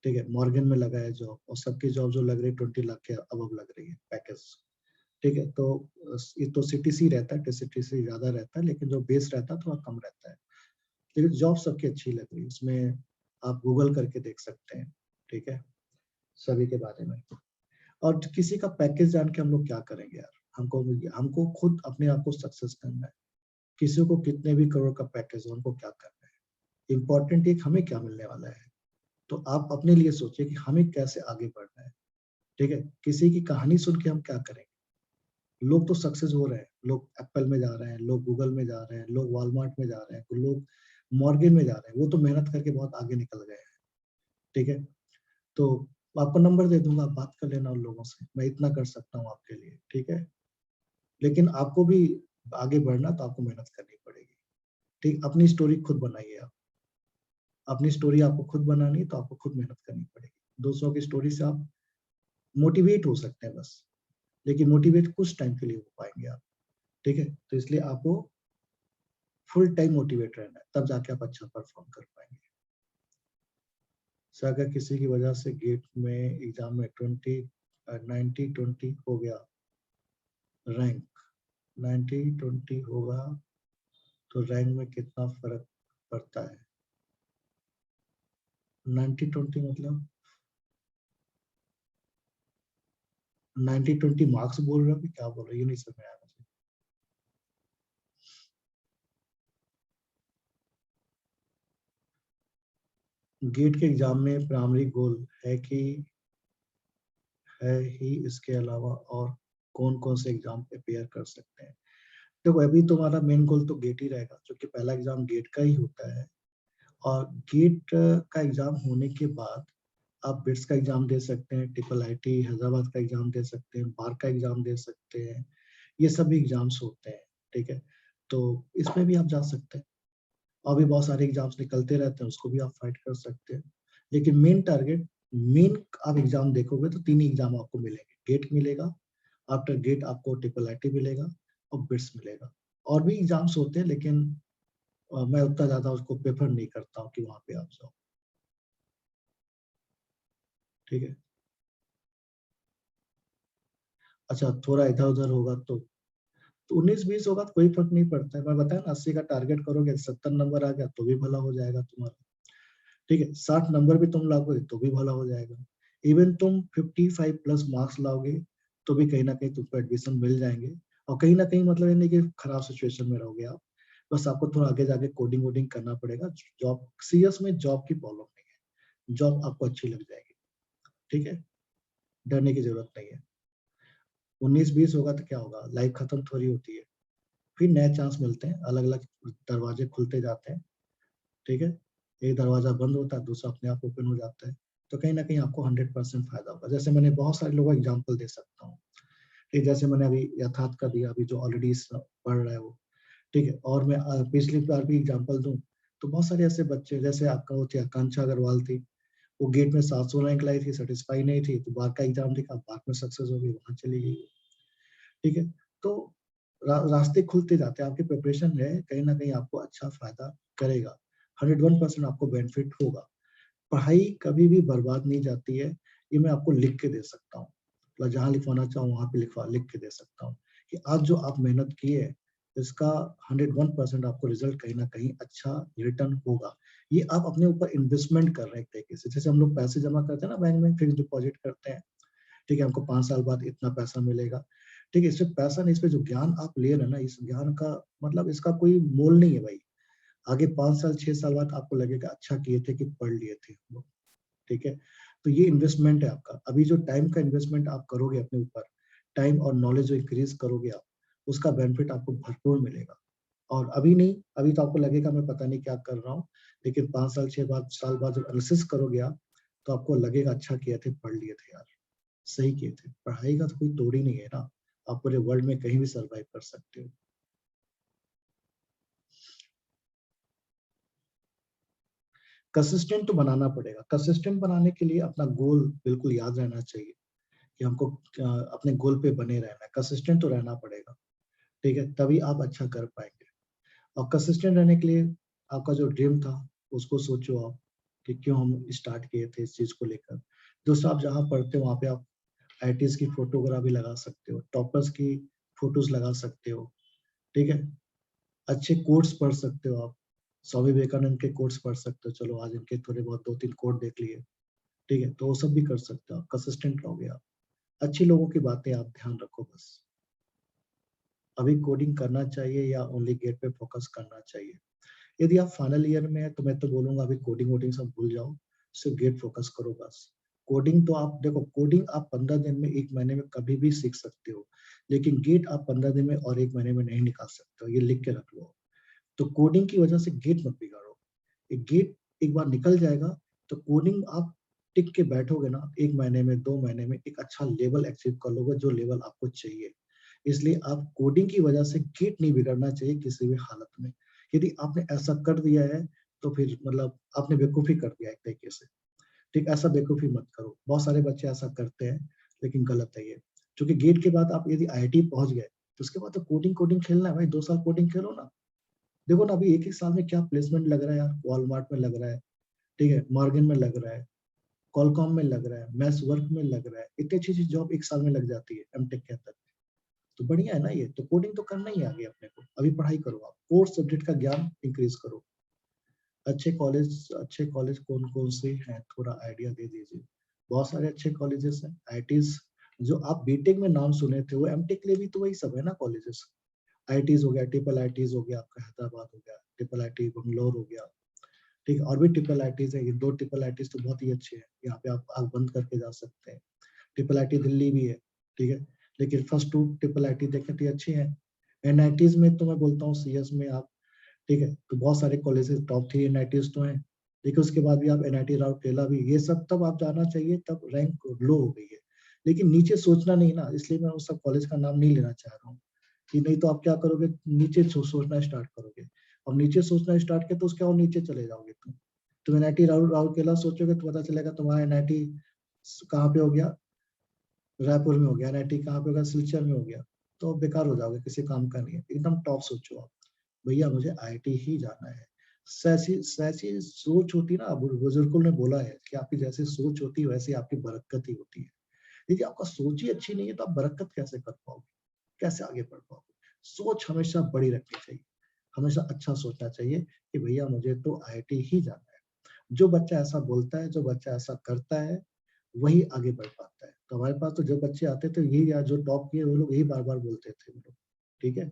ठीक है? मॉर्गन में लगा है जॉब और सबकी जॉब जो लग रही है 20 लाख के अबव लग रही है पैकेज, ठीक है? तो ये तो सीटीसी रहता है, टीसीटीसी ज़्यादा रहता है, लेकिन जो बेस रहता है थोड़ा कम रहता है। लेकिन जॉब सबकी अच्छी लग रही है, उसमें आप गूगल करके देख सकते हैं, ठीक है? सभी के बारे में। और किसी का पैकेज जान के हम लोग क्या करेंगे यार? हमको हमको खुद अपने आप को सक्सेस करना है। किसी को कितने भी करोड़ का पैकेज हो, उनको क्या करना है? इम्पोर्टेंट है कि हमें क्या मिलने वाला है। तो आप अपने लिए सोचिए कि हमें कैसे आगे बढ़ना है, ठीक है? किसी की कहानी सुन के हम क्या करेंगे? लोग तो सक्सेस हो रहे हैं, लोग एप्पल में जा रहे हैं, लोग गूगल में जा रहे हैं, लोग वॉलमार्ट में जा रहे हैं, लोग मॉर्गन में जा रहे हैं, वो तो मेहनत करके बहुत आगे निकल गए हैं, ठीक है? तो आपको नंबर दे दूँगा, आप बात कर लेना उन लोगों से, मैं इतना कर सकता हूँ आपके लिए, ठीक है? लेकिन आपको भी आगे बढ़ना तो आपको मेहनत करनी पड़ेगी, ठीक? अपनी स्टोरी खुद बनाइए आप, अपनी स्टोरी आपको खुद बनानी है तो आपको खुद मेहनत करनी पड़ेगी। दूसरों की स्टोरी से आप मोटिवेट हो सकते हैं बस, लेकिन मोटिवेट कुछ टाइम के लिए हो पाएँगे आप, ठीक है? तो इसलिए आपको फुल टाइम मोटिवेट रहना है, तब जाके आप अच्छा परफॉर्म कर पाएँगे। सर अगर किसी की वजह से गेट में एग्ज़ाम में 90-20 हो गया रैंक, 90-20 होगा तो रैंक में कितना फ़र्क पड़ता है? 90-20 मतलब 90-20 मार्क्स बोल रहे हो कि क्या बोल रहे हो? ये नहीं समझ में आया मुझे। गेट के एग्ज़ाम में प्राइमरी गोल है कि है ही इसके अलावा और कौन-कौन से एग्ज़ाम प्रिपेयर कर सकते हैं? देखो अभी तुम्हारा मेन गोल तो गेट ही रहेगा क्योंकि पहला एग्ज़ाम गेट का ही होता है और गेट का एग्ज़ाम होने के बाद आप बिट्स का एग्ज़ाम दे सकते हैं, ट्रिपल आईटी हैदराबाद का एग्ज़ाम दे सकते हैं, बार का एग्ज़ाम दे सकते हैं। ये सभी एग्ज़ाम्स होते हैं, ठीक है? तो इसमें भी आप जा सकते हैं। और भी बहुत सारे एग्ज़ाम्स निकलते रहते हैं, उसको भी आप फाइट कर सकते हैं। लेकिन मेन आप एग्ज़ाम देखोगे तो 3 ही एग्ज़ाम आपको मिलेंगे। गेट मिलेगा, आफ्टर गेट आपको ट्रिपल आईटी मिलेगा और बिट्स मिलेगा। और भी एग्ज़ाम्स होते हैं लेकिन मैं उतना ज़्यादा उसको प्रेफ़र नहीं करता हूँ कि वहाँ पे आप जाओ, ठीक है? अच्छा थोड़ा इधर-उधर होगा तो 19-20 होगा तो कोई फ़र्क नहीं पड़ता है। मैं बताया ना 80 का टारगेट करोगे, 70 नंबर आ गया तो भी भला हो जाएगा तुम्हारा। ठीक है, 60 नंबर भी तुम लाओगे तो भी भला हो जाएगा। इवन तुम 55 प्लस मार्क्स लाओगे, तो भी कहीं न कहीं तुमको एडमिशन मिल जाएँगे और कहीं न कहीं मतलब ये नहीं कि खराब सिचुएशन में रहोगे आप। बस आपको थोड़ा आगे जाके कोडिंग-वोडिंग करना पड़ेगा। जॉब सीएस में जॉब की प्रॉब्लम नहीं है। जॉब आपको अच्छी लग जाएगी, ठीक है? डरने की ज़रूरत नहीं है। 19-20 होगा तो क्या होगा? लाइफ खत्म थोड़ी होती है। फिर नए चांस मिलते हैं, अलग-अलग दरवाजे खुलते जाते हैं, ठीक है? एक दरवाज़ा बंद होता है, दूसरा अपने आप ओपन हो जाता है। तो कहीं न कहीं आपको 100% फ़ायदा होगा। जैसे मैंने बहुत सारे लोगों का एग्ज़ाम्पल दे सकता हूँ, कि जैसे मैंने अभी यथार्थ का दिया, अभी जो ऑलरेडी पढ़ रहा है वो, ठीक है? और मैं पिछली बार भी एग्ज़ाम्पल दूँ, तो बहुत सारे ऐसे बच्चे जैसे आपका वो थी आकांक्षा अग्रवाल थी, वो गेट में 700 रैंक लाई थी, सैटिस्फाई नहीं थी, तो बार का एग्ज़ाम दिया, बार में सक्सेस हो गई, वहाँ चली गई वो, ठीक है? तो रास्ते खुलते जाते हैं, आपकी प्रिपरेशन है, कहीं न कहीं आपको अच्छा फ़ायदा करेगा। 101% आपको बेनिफिट होगा। पढ़ाई कभी भी बर्बाद नहीं जाती है, ये मैं आपको लिख के दे सकता हूँ। मतलब जहाँ लिखवाना चाहूँ वहाँ पे लिख के दे सकता हूँ कि आज जो आप मेहनत किए इसका 101% आपको रिजल्ट कहीं ना कहीं अच्छा रिटर्न होगा। ये आप अपने ऊपर इन्वेस्टमेंट कर रहे हैं एक तरीके से। जैसे हम लोग पैसे जमा करते हैं ना बैंक में, फिक्स डिपॉजिट करते हैं, ठीक है, हमको 5 साल बाद इतना पैसा मिलेगा। ठीक है, इसमें पैसा नहीं, इसमें जो ज्ञान आप ले रहे हैं ना, इस ज्ञान का मतलब इसका कोई मोल नहीं है भाई। आगे 5 साल 6 साल बाद आपको लगेगा अच्छा किए थे कि पढ़ लिए थे हम लोग, ठीक है? तो ये इन्वेस्टमेंट है आपका। अभी जो टाइम का इन्वेस्टमेंट आप करोगे अपने ऊपर, टाइम और नॉलेज जो इंक्रीज़ करोगे आप, उसका बेनिफिट आपको भरपूर मिलेगा। और अभी नहीं, अभी तो आपको लगेगा मैं पता नहीं क्या कर रहा हूँ, लेकिन 5 साल 6 साल बाद जब एनालिसिस करोगे आप, तो आपको लगेगा अच्छा किए थे, पढ़ लिए थे यार, सही किए थे। पढ़ाई का तो कोई तोड़ ही नहीं है ना, आप पूरे वर्ल्ड में कहीं भी सर्वाइव कर सकते हो। कंसिस्टेंट तो बनाना पड़ेगा। कंसिस्टेंट बनाने के लिए अपना गोल बिल्कुल याद रहना चाहिए कि हमको अपने गोल पे बने रहना है। कंसिस्टेंट तो रहना पड़ेगा, ठीक है? तभी आप अच्छा कर पाएँगे। और कंसिस्टेंट रहने के लिए आपका जो ड्रीम था, उसको सोचो आप कि क्यों हम स्टार्ट किए थे इस चीज़ को लेकर। दोस्तों, आप जहाँ पढ़ते हो वहाँ पे आप आईआईटीज़ की फोटोग्राफी लगा सकते हो, टॉपर्स की फोटोज़ लगा सकते हो, ठीक है? अच्छे कोट्स पढ़ सकते हो आप। स्वामी विवेकानंद के कोट्स पढ़ सकते हो, चलो आज इनके थोड़े बहुत 2-3 कोट देख लिए, ठीक है? तो वो सब भी कर सकते हो आप, कंसिस्टेंट रहोगे आप। अच्छे लोगों की बातें आप ध्यान रखो बस। अभी कोडिंग करना चाहिए या ओनली गेट पे फोकस करना चाहिए? यदि आप फाइनल ईयर में हैं, तो मैं तो बोलूँगा अभी कोडिंग वोडिंग सब भूल जाओ, सिर्फ गेट फोकस करो बस। कोडिंग तो आप देखो, कोडिंग आप 15 दिन में, 1 महीने में कभी भी सीख सकते हो, लेकिन गेट आप 15 दिन में और 1 महीने में नहीं निकाल सकते हो, ये लिख के रख लो। तो कोडिंग की वजह से गेट मत बिगाड़ो। एक गेट एक बार निकल जाएगा, तो कोडिंग आप टिक के बैठोगे ना, 1 महीने में, 2 महीने में एक अच्छा लेवल अचीव कर लोगे, जो लेवल आपको चाहिए। इसलिए आप कोडिंग की वजह से गेट नहीं बिगड़ना चाहिए किसी भी हालत में। यदि आपने ऐसा कर दिया है, तो फिर मतलब आपने बेवकूफ़ी कर दिया एक तरीके से। ठीक, ऐसा बेवकूफ़ी मत करो। बहुत सारे बच्चे ऐसा करते हैं, लेकिन गलत है ये। क्योंकि गेट के बाद आप यदि आईआईटी पहुँच गए, तो उसके बाद तो कोडिंग खेलना है भाई, 2 साल कोडिंग खेलो ना। देखो ना अभी 1-1 साल में क्या प्लेसमेंट लग रहा है यार, वॉलमार्ट में लग रहा है, ठीक है? मॉर्गन में लग रहा है, क्वालकॉम में लग रहा है, मेसवर्क में लग रहा है। इतनी अच्छी-अच्छी जॉब 1 साल में लग जाती है एमटेक के अंदर। तो बढ़िया है ना ये, तो कोडिंग तो करना ही है आगे अपने को। अभी पढ़ाई करो आप, कोर सब्जेक्ट का ज्ञान इंक्रीज़ करो। अच्छे कॉलेज कौन-कौन से हैं, थोड़ा आइडिया दे दीजिए। बहुत सारे अच्छे कॉलेजेस हैं, आईआईटीज़ जो आप बीटेक में नाम सुने थे, वो एमटेक के लिए भी तो वही सब है ना कॉलेजेस। आईआईटीज़ हो गया, ट्रिपल आईआईटीज़ हो गया, आपका हैदराबाद हो गया, ट्रिपल आईआईटी बैंगलोर हो गया, ठीक है? और भी ट्रिपल आईआईटीज़ हैं, ये 2 ट्रिपल आईआईटीज़ तो बहुत ही अच्छे हैं, यहाँ पे आप आँख बंद करके जा सकते हैं। ट्रिपल आईआईटी दिल्ली भी है, ठीक है? लेकिन फर्स्ट 2 ट्रिपल आईआईटी देखें तो ये अच्छी हैं। एनआईटीज़ में तो मैं बोलता हूँ सीएस में आप, ठीक है? तो बहुत सारे कॉलेजेस टॉप 3 एनआईटीज़ तो हैं। देखिए उसके बाद भी आप एनआईटी राउरकेला भी, ये सब तब आप जाना चाहिए तब रैंक लो हो गई है। लेकिन नीचे सोचना नहीं ना, इसलिए मैं उस सब कॉलेज का नाम नहीं लेना चाह रहा हूँ, कि नहीं तो आप क्या करोगे, नीचे सोचना स्टार्ट करोगे। अब नीचे सोचना स्टार्ट किया तो उसके और नीचे चले जाओगे तुम। तुम एनआईटी राउरकेला सोचोगे तो पता चलेगा तुम्हारा एनआईटी कहाँ पे हो गया, रायपुर में हो गया, एनआईटी कहाँ पे हो गया, सिलचर में हो गया। तो बेकार हो जाओगे, किसी काम का नहीं है। एकदम टॉप सोचो आप। भैया मुझे आईआईटी ही जाना है। ऐसी सोच होती है ना, बुजुर्गों ने बोला है कि आपकी जैसी सोच होती है वैसी आपकी बरकत ही होती है। यदि आपका सोच ही अच्छी नहीं है तो आप बरकत कैसे कर पाओगे? कैसे आगे बढ़ पाओगे? सोच हमेशा बड़ी रखनी चाहिए। हमेशा अच्छा सोचना चाहिए कि भैया मुझे तो आईआईटी ही जाना है। जो बच्चा ऐसा बोलता है, जो बच्चा ऐसा करता है, वही आगे बढ़ पाता है। तो हमारे पास तो जो बच्चे आते थे यही यार, जो टॉप किए वो लोग यही बार-बार बोलते थे वो लोग। ठीक है?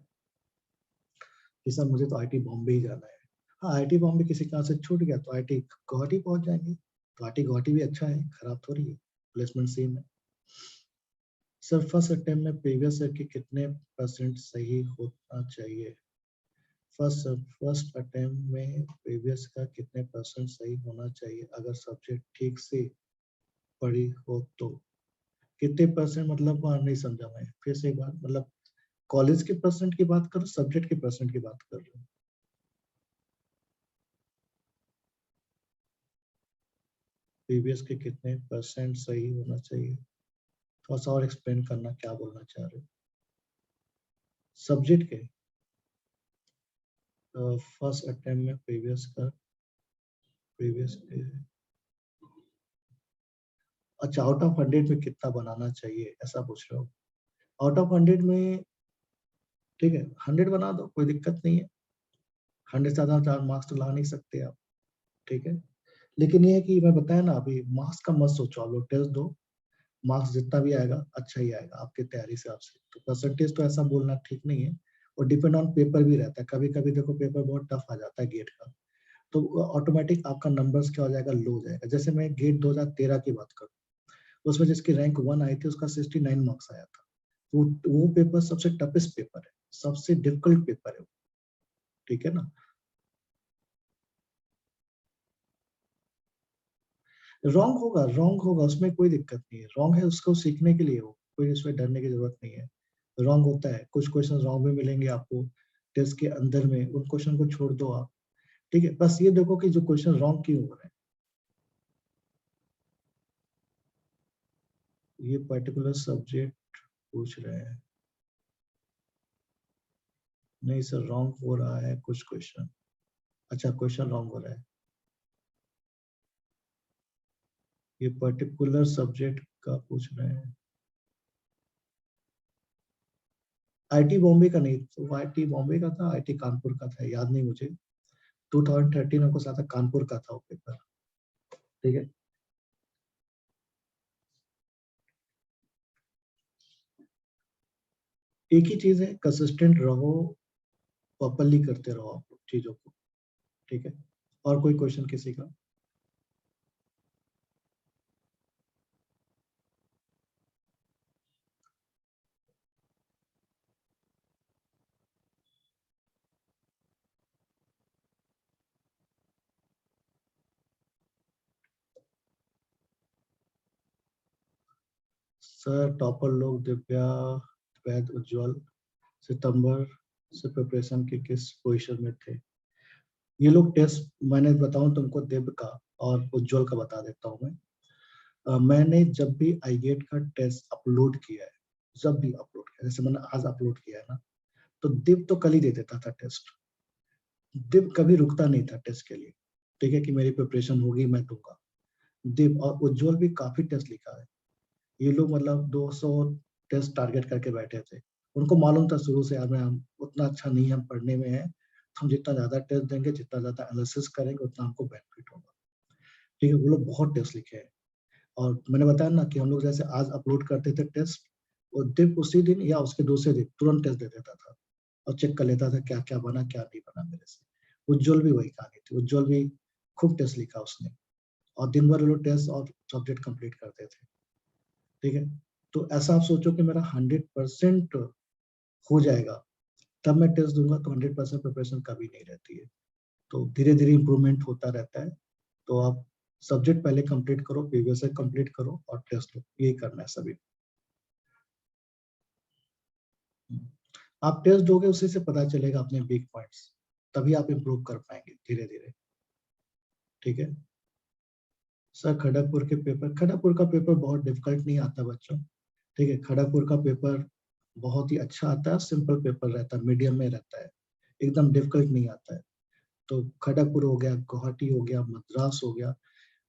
कि सर मुझे तो आईआईटी बॉम्बे ही जाना है। हाँ, आईआईटी बॉम्बे किसी कारण से छूट गया तो आईआईटी गुवाहाटी पहुँच जाएँगे। तो आईआईटी गुवाहाटी भी अच्छा है, खराब थोड़ी है। प्लेसमेंट सेम है। सर फर्स्ट अटेम्प्ट में प्रीवियस ईयर के कितने परसेंट सही होना चाहिए? फर्स्ट अटेम्प्ट में प्रीवियस का कितने परसेंट सही होना चाहिए अगर सब्जेक्ट ठीक से पढ़ी हो तो? कितने परसेंट मतलब नहीं समझा मैं। फिर से एक बार, मतलब कॉलेज के परसेंट की बात कर रहे हो, सब्जेक्ट के परसेंट की बात कर रहे हो? प्रीवियस के कितने परसेंट सही होना चाहिए? थोड़ा-सा और एक्सप्लेन करना, क्या बोलना चाह रहे हो? सब्जेक्ट के फर्स्ट अटेम्प्ट में प्रीवियस के अच्छा, आउट ऑफ 100 में कितना बनाना चाहिए ऐसा पूछ रहे हो? आउट ऑफ 100 में ठीक है 100 बना दो, कोई दिक्कत नहीं है। 100 से ज्यादा 4 मार्क्स तो ला नहीं सकते आप, ठीक है। लेकिन ये है कि मैं बताया ना अभी, मार्क्स का मत सोचो, आप लोग टेस्ट दो, मार्क्स जितना भी आएगा अच्छा ही आएगा आपकी तैयारी से आपसे। तो परसेंटेज तो ऐसा बोलना ठीक नहीं है, और डिपेंड ऑन पेपर भी रहता है। कभी कभी देखो पेपर बहुत टफ आ जाता है गेट का, तो ऑटोमेटिक आपका नंबर्स क्या हो जाएगा, लो हो जाएगा। जैसे मैं गेट 2013 की बात करूँ, उसमें जिसकी रैंक 1 आई थी उसका 69 मार्क्स आया था। वो पेपर सबसे टफेस्ट पेपर है, सबसे डिफिकल्ट पेपर है वो, ठीक है ना। रॉन्ग होगा, उसमें कोई दिक्कत नहीं है। रॉन्ग है उसको सीखने के लिए, हो कोई उसमें डरने की जरूरत नहीं है। रॉन्ग होता है, कुछ क्वेश्चन रॉन्ग भी मिलेंगे आपको टेस्ट के अंदर में, उन क्वेश्चन को छोड़ दो आप, ठीक है। बस ये देखो कि जो क्वेश्चन रॉन्ग क्यों हो रहे हैं। ये पर्टिकुलर सब्जेक्ट पूछ रहे हैं, नहीं सर रॉन्ग हो रहा है कुछ क्वेश्चन। अच्छा, क्वेश्चन रॉन्ग हो रहा है, ये पर्टिकुलर सब्जेक्ट का पूछ रहे हैं। आईटी बॉम्बे का नहीं, तो आईटी बॉम्बे का था, आईटी कानपुर का था, याद नहीं मुझे। 2013 में कुछ आता कानपुर का था वो पेपर, ठीक है। एक ही चीज है, कंसिस्टेंट रहो, प्रॉपरली करते रहो आप लोग चीजों को, ठीक है। और कोई क्वेश्चन किसी का? सर टॉपर लोग दिव्या, वैद, उज्जवल सितंबर से प्रिपरेशन के किस पोजीशन में थे? ये लोग टेस्ट, मैंने बताऊं तुमको दिव्य का और उज्जवल का बता देता हूँ मैं। मैंने जब भी आई गेट का टेस्ट अपलोड किया है, जब भी अपलोड किया, जैसे मैंने आज अपलोड किया है ना, तो दिव्य तो कल ही दे देता था टेस्ट। दिव्य कभी रुकता नहीं था टेस्ट के लिए, ठीक है, कि मेरी प्रिपरेशन होगी मैं दूंगा। दिव्य और उज्जवल भी काफी टेस्ट लिखा है। ये लोग मतलब 200 टेस्ट टारगेट करके बैठे थे। उनको मालूम था शुरू से, यार मैं हम उतना अच्छा नहीं हम पढ़ने में है, हम जितना ज्यादा टेस्ट देंगे, जितना ज्यादा एनालिसिस करेंगे, उतना हमको बेनिफिट होगा, ठीक है। वो लोग बहुत टेस्ट लिखे हैं। और मैंने बताया ना कि हम लोग जैसे आज अपलोड करते थे टेस्ट, वो दिन उसी दिन या उसके दूसरे दिन तुरंत टेस्ट दे देता था, और चेक कर लेता था क्या क्या बना क्या नहीं बना मेरे से। उज्जवल भी वही कहानी थी, उज्जवल भी खूब टेस्ट लिखा उसने, और दिन भर वो लोग टेस्ट और सब्जेक्ट कंप्लीट करते थे, ठीक है। तो ऐसा आप सोचो कि मेरा 100% हो जाएगा, तब मैं टेस्ट दूंगा, तो 100% प्रिपरेशन कभी नहीं रहती है। तो धीरे धीरे इंप्रूवमेंट होता रहता है। तो आप सब्जेक्ट पहले कंप्लीट करो, प्रीवियस कंप्लीट करो, और टेस्ट लो, यही करना है सभी को। आप टेस्ट दोगे, उसी से पता चलेगा अपने वीक पॉइंट्स, तभी आप इम्प्रूव कर पाएंगे धीरे धीरे, ठीक है। सर खड़गपुर का पेपर बहुत डिफिकल्ट नहीं आता बच्चों, ठीक है। खड़गपुर का पेपर बहुत ही अच्छा आता है, सिंपल पेपर रहता है, मीडियम में रहता है, एकदम डिफिकल्ट नहीं आता है। तो खड़गपुर हो गया, गुवाहाटी हो गया, मद्रास हो गया,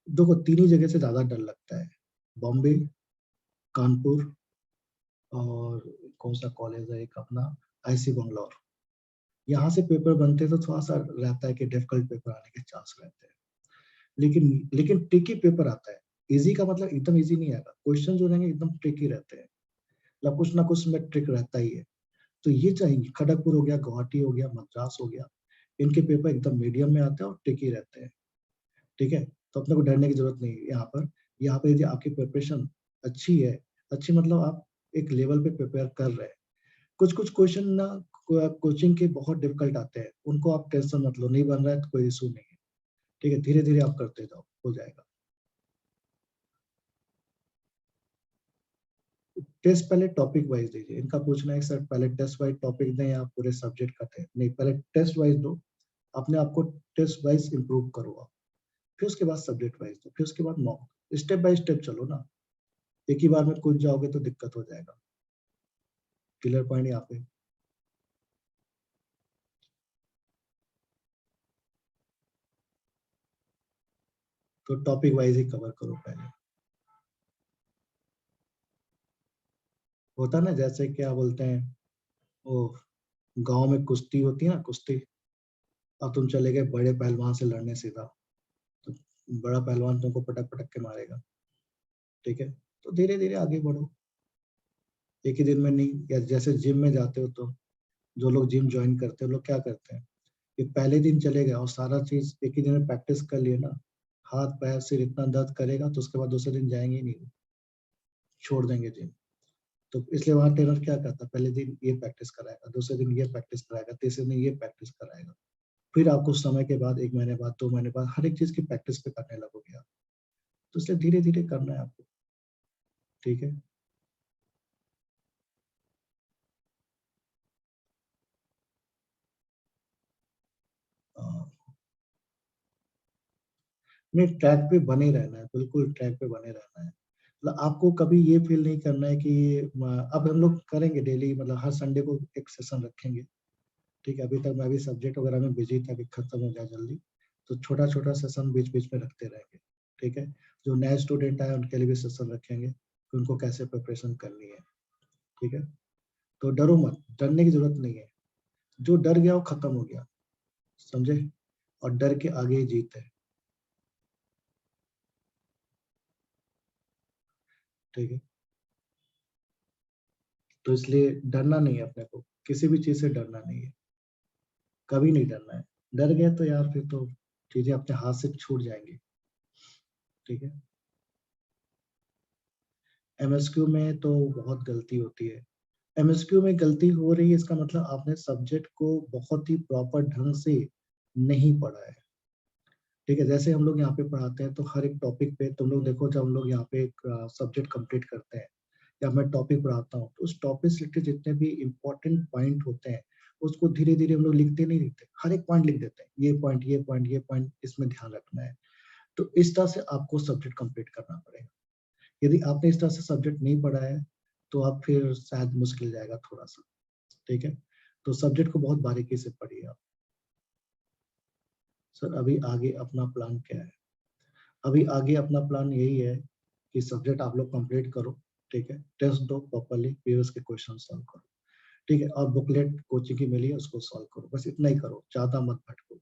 देखो तीन ही जगह से ज्यादा डर लगता है। बॉम्बे, कानपुर, और कौन सा कॉलेज है एक अपना, आईसी बंगलौर, यहाँ से पेपर बनते तो थोड़ा सा रहता है कि डिफिकल्ट पेपर आने के चांस रहते हैं। लेकिन ट्रिकी पेपर आता है। इजी का मतलब एकदम इजी नहीं आएगा, क्वेश्चन जो रहेंगे एकदम ट्रिकी रहते हैं, मतलब कुछ ना कुछ में ट्रिक रहता ही है। तो ये चाहिए, खड़गपुर हो गया, गुवाहाटी हो गया, मद्रास हो गया, इनके पेपर एकदम मीडियम में आते हैं और टिकी रहते हैं, ठीक है। तो अपने को डरने की जरूरत नहीं है यहाँ पर। यहाँ पे यदि आपकी प्रिपरेशन अच्छी है, अच्छी मतलब आप एक लेवल पे प्रिपेयर कर रहे हैं, कुछ कुछ क्वेश्चन ना कोचिंग के बहुत डिफिकल्ट आते हैं, उनको आप टेंशन मत लो, नहीं बन रहा है तो कोई इशू नहीं है, ठीक है। धीरे धीरे आप करते जाओ, हो जाएगा। टेस्ट पहले टॉपिक वाइज दीजिए, इनका पूछना है सर पहले टेस्ट वाइज टॉपिक दें या पूरे सब्जेक्ट का दें, नहीं पहले टेस्ट वाइज दो, अपने आप को टेस्ट वाइज इंप्रूव करो आप, फिर उसके बाद सब्जेक्ट वाइज दो, फिर उसके बाद मॉक, स्टेप बाय स्टेप चलो ना। एक ही बार में कूद जाओगे तो दिक्कत हो जाएगा। क्लियर पॉइंट यहाँ पे। तो टॉपिक वाइज ही कवर करो पहले। होता ना, जैसे क्या बोलते हैं, वो गांव में कुश्ती होती है ना, कुश्ती, और तुम चले गए बड़े पहलवान से लड़ने सीधा, तो बड़ा पहलवान तुमको पटक पटक के मारेगा। ठीक है, तो धीरे धीरे आगे बढ़ो, एक ही दिन में नहीं। या जैसे जिम में जाते हो तो जो लोग जिम ज्वाइन करते हैं, वो लोग क्या करते हैं कि पहले दिन चले गए और सारा चीज एक ही दिन में प्रैक्टिस कर लिए ना, हाथ पैर सिर इतना दर्द करेगा तो उसके बाद दूसरे दिन जाएंगे ही नहीं, छोड़ देंगे जिम। तो इसलिए वहाँ ट्रेनर क्या करता है, पहले दिन ये प्रैक्टिस कराएगा, दूसरे दिन ये प्रैक्टिस कराएगा, तीसरे दिन ये प्रैक्टिस कराएगा। फिर आप कुछ समय के बाद, 1 महीने बाद, 2 महीने बाद, हर एक चीज की प्रैक्टिस पे करने लगोगे आप। तो इसलिए धीरे धीरे करना है आपको। ठीक है। अ, नहीं, ट्रैक पे बने रहना है, बिल्कुल ट्रैक पे बने रहना है। मतलब आपको कभी ये फील नहीं करना है कि अब हम लोग करेंगे डेली, मतलब हर संडे को एक सेशन रखेंगे। ठीक है, अभी तक मैं भी सब्जेक्ट वगैरह में बिजी था कि खत्म हो जाए जल्दी, तो छोटा छोटा सेशन बीच बीच में रखते रहेंगे। ठीक है, जो नए स्टूडेंट आए उनके लिए भी सेशन रखेंगे कि उनको कैसे प्रिपरेशन करनी है। ठीक है, तो डरो मत, डरने की जरूरत नहीं है। जो डर गया वो खत्म हो गया, समझे, और डर के आगे ही जीत है। ठीक है, तो इसलिए डरना नहीं है अपने को, किसी भी चीज से डरना नहीं है, कभी नहीं डरना है। डर गए तो यार फिर तो चीजें अपने हाथ से छूट जाएंगी। ठीक है, एमएसक्यू में तो बहुत गलती होती है। एमएसक्यू में गलती हो रही है, इसका मतलब आपने सब्जेक्ट को बहुत ही प्रॉपर ढंग से नहीं पढ़ा है। ठीक है, जैसे हम लोग यहाँ पे पढ़ाते हैं तो हर एक टॉपिक पे तुम लोग देखो, जब हम लोग यहाँ पे एक सब्जेक्ट कंप्लीट करते हैं या मैं टॉपिक पढ़ाता हूँ, तो उस टॉपिक से रिलेटेड जितने भी इंपॉर्टेंट पॉइंट होते हैं उसको धीरे धीरे हम लोग लिखते नहीं, लिखते हर एक पॉइंट लिख देते हैं, ये पॉइंट, ये पॉइंट, ये पॉइंट, इसमें ध्यान रखना है। तो इस तरह से आपको सब्जेक्ट कंप्लीट करना पड़ेगा। यदि आपने इस तरह से सब्जेक्ट नहीं पढ़ा है तो आप फिर शायद मुश्किल जाएगा थोड़ा सा। ठीक है, तो सब्जेक्ट को बहुत बारीकी से पढ़िए आप। सर अभी आगे अपना प्लान क्या है? अभी आगे अपना प्लान यही है कि सब्जेक्ट आप लोग कंप्लीट करो। ठीक है, टेस्ट दो प्रॉपरली, प्रीवियस के क्वेश्चन सॉल्व करो। ठीक है, और बुकलेट कोचिंग की मिली है उसको सॉल्व करो, बस इतना ही करो, ज्यादा मत भटको।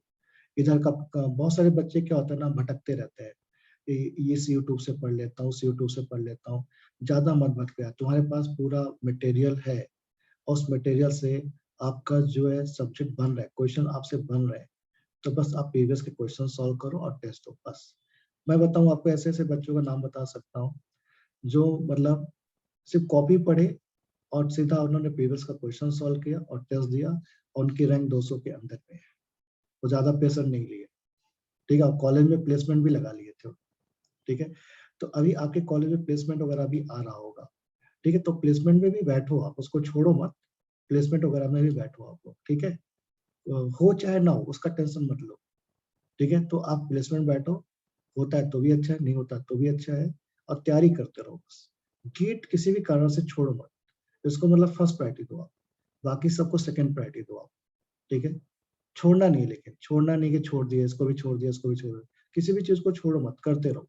इधर का बहुत सारे बच्चे क्या होता है ना, भटकते रहते हैं, ये से यूट्यूब से पढ़ लेता हूँ, से यूट्यूब से पढ़ लेता हूँ। ज्यादा मत भटको, तुम्हारे पास पूरा मटेरियल है, और उस मटेरियल से आपका जो है सब्जेक्ट बन रहा है, क्वेश्चन आपसे बन रहे हैं, तो बस आप प्रीवियस के क्वेश्चन सॉल्व करो और टेस्ट दो बस। मैं बताऊं आपको, ऐसे ऐसे बच्चों का नाम बता सकता हूँ जो मतलब सिर्फ कॉपी पढ़े और सीधा उन्होंने प्रीवियस का क्वेश्चन सॉल्व किया और टेस्ट दिया, और उनकी रैंक 200 के अंदर में है। वो ज्यादा प्रेशर नहीं लिए। ठीक है, कॉलेज में प्लेसमेंट भी लगा लिए थे। ठीक है, तो अभी आपके कॉलेज में प्लेसमेंट वगैरह भी आ रहा होगा। ठीक है, तो प्लेसमेंट में भी बैठो आप, उसको छोड़ो मत, प्लेसमेंट वगैरह में भी बैठो आप लोग। ठीक है, हो चाहे ना हो उसका टेंशन मत लो। ठीक है, तो आप प्लेसमेंट बैठो, होता है तो भी अच्छा है, नहीं होता तो भी अच्छा है, और तैयारी करते रहो बस। गेट किसी भी कारण से छोड़ो मत, इसको मतलब फर्स्ट प्रायोरिटी दो आप, बाकी सबको सेकंड प्रायोरिटी दो आप। ठीक है, छोड़ना नहीं, लेकिन छोड़ना नहीं कि छोड़ दिया, इसको भी छोड़ दिया, इसको भी छोड़ दिया, किसी भी चीज को छोड़ो मत, करते रहो।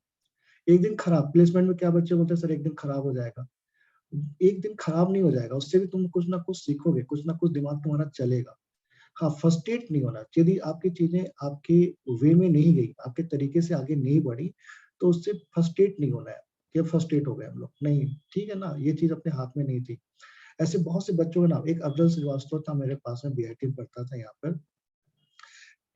एक दिन खराब, प्लेसमेंट में क्या बच्चे बोलते हैं सर एक दिन खराब हो जाएगा, एक दिन खराब नहीं हो जाएगा, उससे भी तुम कुछ ना कुछ सीखोगे, कुछ ना कुछ दिमाग तुम्हारा चलेगा। हाँ, फ्रस्ट्रेट नहीं होना, यदि आपकी चीजें आपके वे में नहीं गई, आपके तरीके से आगे नहीं बढ़ी, तो उससे फ्रस्ट्रेट नहीं होना है कि फ्रस्ट्रेट हो गए हम लोग, नहीं। ठीक है ना, ये चीज अपने हाथ में नहीं थी। ऐसे बहुत से बच्चों के नाम, एक अफजल श्रीवास्तव था मेरे पास में, बीआईटी में पढ़ता था यहाँ पर,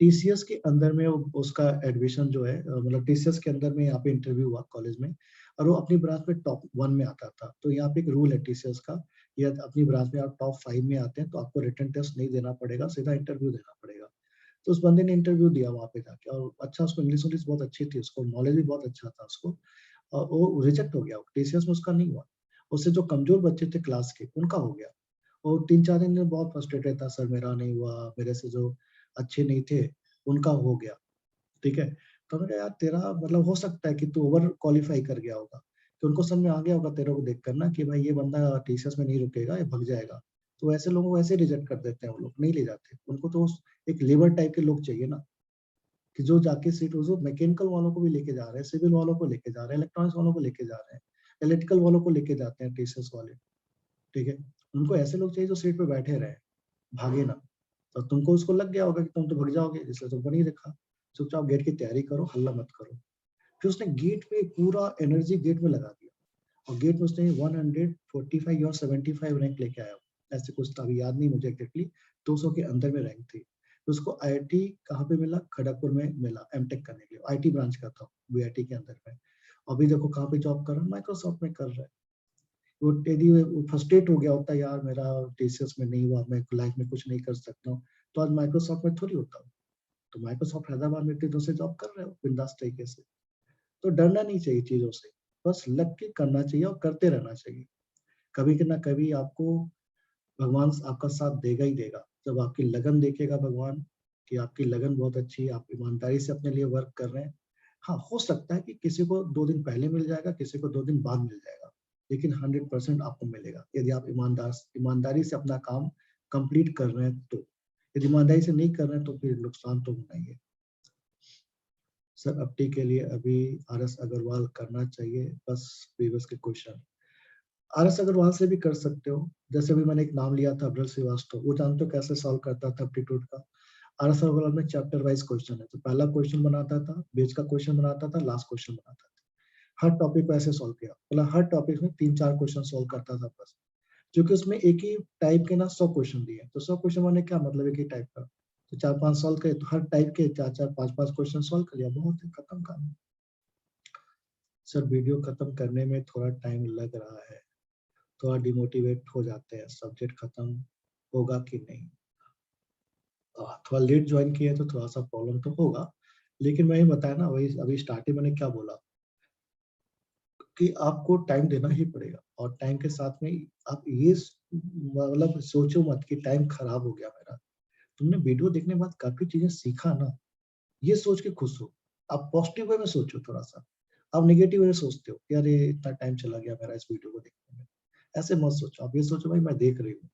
टीसीएस के अंदर में उसका एडमिशन जो है, मतलब टीसीएस के अंदर में यहाँ पे इंटरव्यू हुआ कॉलेज में, और वो अपनी ब्रांच में टॉप 1 में आता था। तो यहाँ पे एक रूल है टीसीएस का, या अपनी ब्रांच में आप टॉप 5 में आते हैं तो आपको रिटन टेस्ट नहीं देना पड़ेगा, सीधा इंटरव्यू देना पड़ेगा। तो उस बंदे ने इंटरव्यू दिया वहां पे जाके, और अच्छा, उसको इंग्लिश इंग्लिश बहुत अच्छी थी, उसको नॉलेज भी बहुत अच्छा था उसको, और वो रिजेक्ट हो गया, टीसीएस में उसका नहीं हुआ। उससे जो कमजोर बच्चे थे क्लास के, उनका हो गया। और 3-4 दिन में बहुत फ्रस्ट्रेटेड था, सर मेरा नहीं हुआ, मेरे से जो अच्छे नहीं थे उनका हो गया। ठीक है, तो मैंने कहा यार तेरा मतलब हो सकता है कि तू ओवर क्वालिफाई कर गया होगा, कि उनको समझ में आ गया होगा तेरे को देख कर ना कि भाई ये बंदा टीसीएस में नहीं रुकेगा, ये भग जाएगा। तो ऐसे लोगों को ऐसे रिजेक्ट कर देते हैं, वो लोग नहीं ले जाते उनको, तो एक लेबर टाइप के लोग चाहिए ना, कि जो जाके सीट, जो मैकेनिकल वालों को भी लेके जा रहे हैं, सिविल वालों को लेके जा रहे हैं, इलेक्ट्रॉनिक्स वालों को लेके जा रहे हैं, इलेक्ट्रिकल वालों को लेके जाते हैं टीसीएस वाले। ठीक है? उनको ऐसे लोग चाहिए जो सीट पे बैठे रहे, भागे ना। तो तुमको उसको लग गया होगा कि तुम तो भाग जाओगे, इसलिए तुमको नहीं रखा। चुपचाप गेट की तैयारी करो, हल्ला मत करो। फिर उसने गेट पे पूरा एनर्जी गेट में लगा दिया और गेट में उसने 145 या 75 रैंक लेके आया। ऐसे कुछ था, अभी याद नहीं मुझे एग्जैक्टली, 200 के अंदर में रैंक थी। तो उसको आईआईटी कहाँ पे मिला? खड़गपुर में मिला एमटेक करने के लिए। आईटी ब्रांच का था, बीआईटी के अंदर में। अभी देखो कहाँ पे जॉब कर रहा है, माइक्रोसॉफ्ट में कर रहा है। वो यदि फ्रस्ट्रेट हो गया होता यार मेरा टीसीएस में नहीं हुआ, मैं लाइफ में कुछ नहीं कर सकता हूँ, तो आज माइक्रोसॉफ्ट में थोड़ी होता हूँ। तो माइक्रोसॉफ्ट हैदराबाद में इतने दिनों से जॉब कर रहे हो बिंदास तरीके से। तो डरना नहीं चाहिए चीजों से, बस लग के करना चाहिए और करते रहना चाहिए। कभी ना कभी आपको भगवान आपका साथ देगा ही देगा। जब आपकी लगन देखेगा भगवान कि आपकी लगन बहुत अच्छी है, आप ईमानदारी से अपने लिए वर्क कर रहे हैं। हाँ, हो सकता है कि किसी को 2 दिन पहले मिल जाएगा, किसी को 2 दिन बाद मिल जाएगा, लेकिन 100% आपको मिलेगा यदि आप ईमानदारी से अपना काम कंप्लीट कर रहे हैं तो। यदि ईमानदारी से नहीं कर रहे हैं तो फिर नुकसान तो होना ही है। सर अपनी के लिए अभी आरएस अग्रवाल करना चाहिए, बस प्रीवियस के क्वेश्चन आरएस अग्रवाल से भी कर सकते हो। जैसे अभी मैंने एक नाम लिया था अब्रल श्रीवास्तव, वो जानते हो कैसे सॉल्व करता था एप्टीट्यूड का? आरएस अग्रवाल में चैप्टर वाइज क्वेश्चन है, तो पहला क्वेश्चन बनाता था, बीच का क्वेश्चन बनाता था, लास्ट क्वेश्चन बनाता था। हर टॉपिक को ऐसे सॉल्व किया, मतलब हर टॉपिक में 3-4 क्वेश्चन सॉल्व करता था बस। क्योंकि उसमें एक ही टाइप के ना 100 क्वेश्चन दिए, तो 100 क्वेश्चन माने क्या मतलब एक ही टाइप का, तो 4-5 सॉल्व करे तो हर टाइप के 4-4 5-5 क्वेश्चन सॉल्व कर लिया, बहुत है, खत्म काम। सर वीडियो खत्म करने में थोड़ा टाइम लग रहा है, थोड़ा डिमोटिवेट हो जाते हैं, सब्जेक्ट खत्म होगा कि नहीं। थोड़ा लेट ज्वाइन किया है तो थोड़ा सा प्रॉब्लम तो होगा, लेकिन मैंने बताया ना, वही अभी स्टार्टिंग मैंने क्या बोला कि आपको टाइम देना ही पड़ेगा, और टाइम के साथ में आप ये मतलब सोचो मत कि टाइम खराब हो गया मेरा। तुमने वीडियो देखने के बाद काफी चीजें सीखा ना, ये सोच के खुश हो। आप पॉजिटिव वे में सोचो थोड़ा सा। आप नेगेटिव वे में सोचते हो कि अरे इतना टाइम चला गया मेरा इस वीडियो को देखने में। ऐसे मत सोचो, आप ये सोचो भाई मैं देख रही हूँ,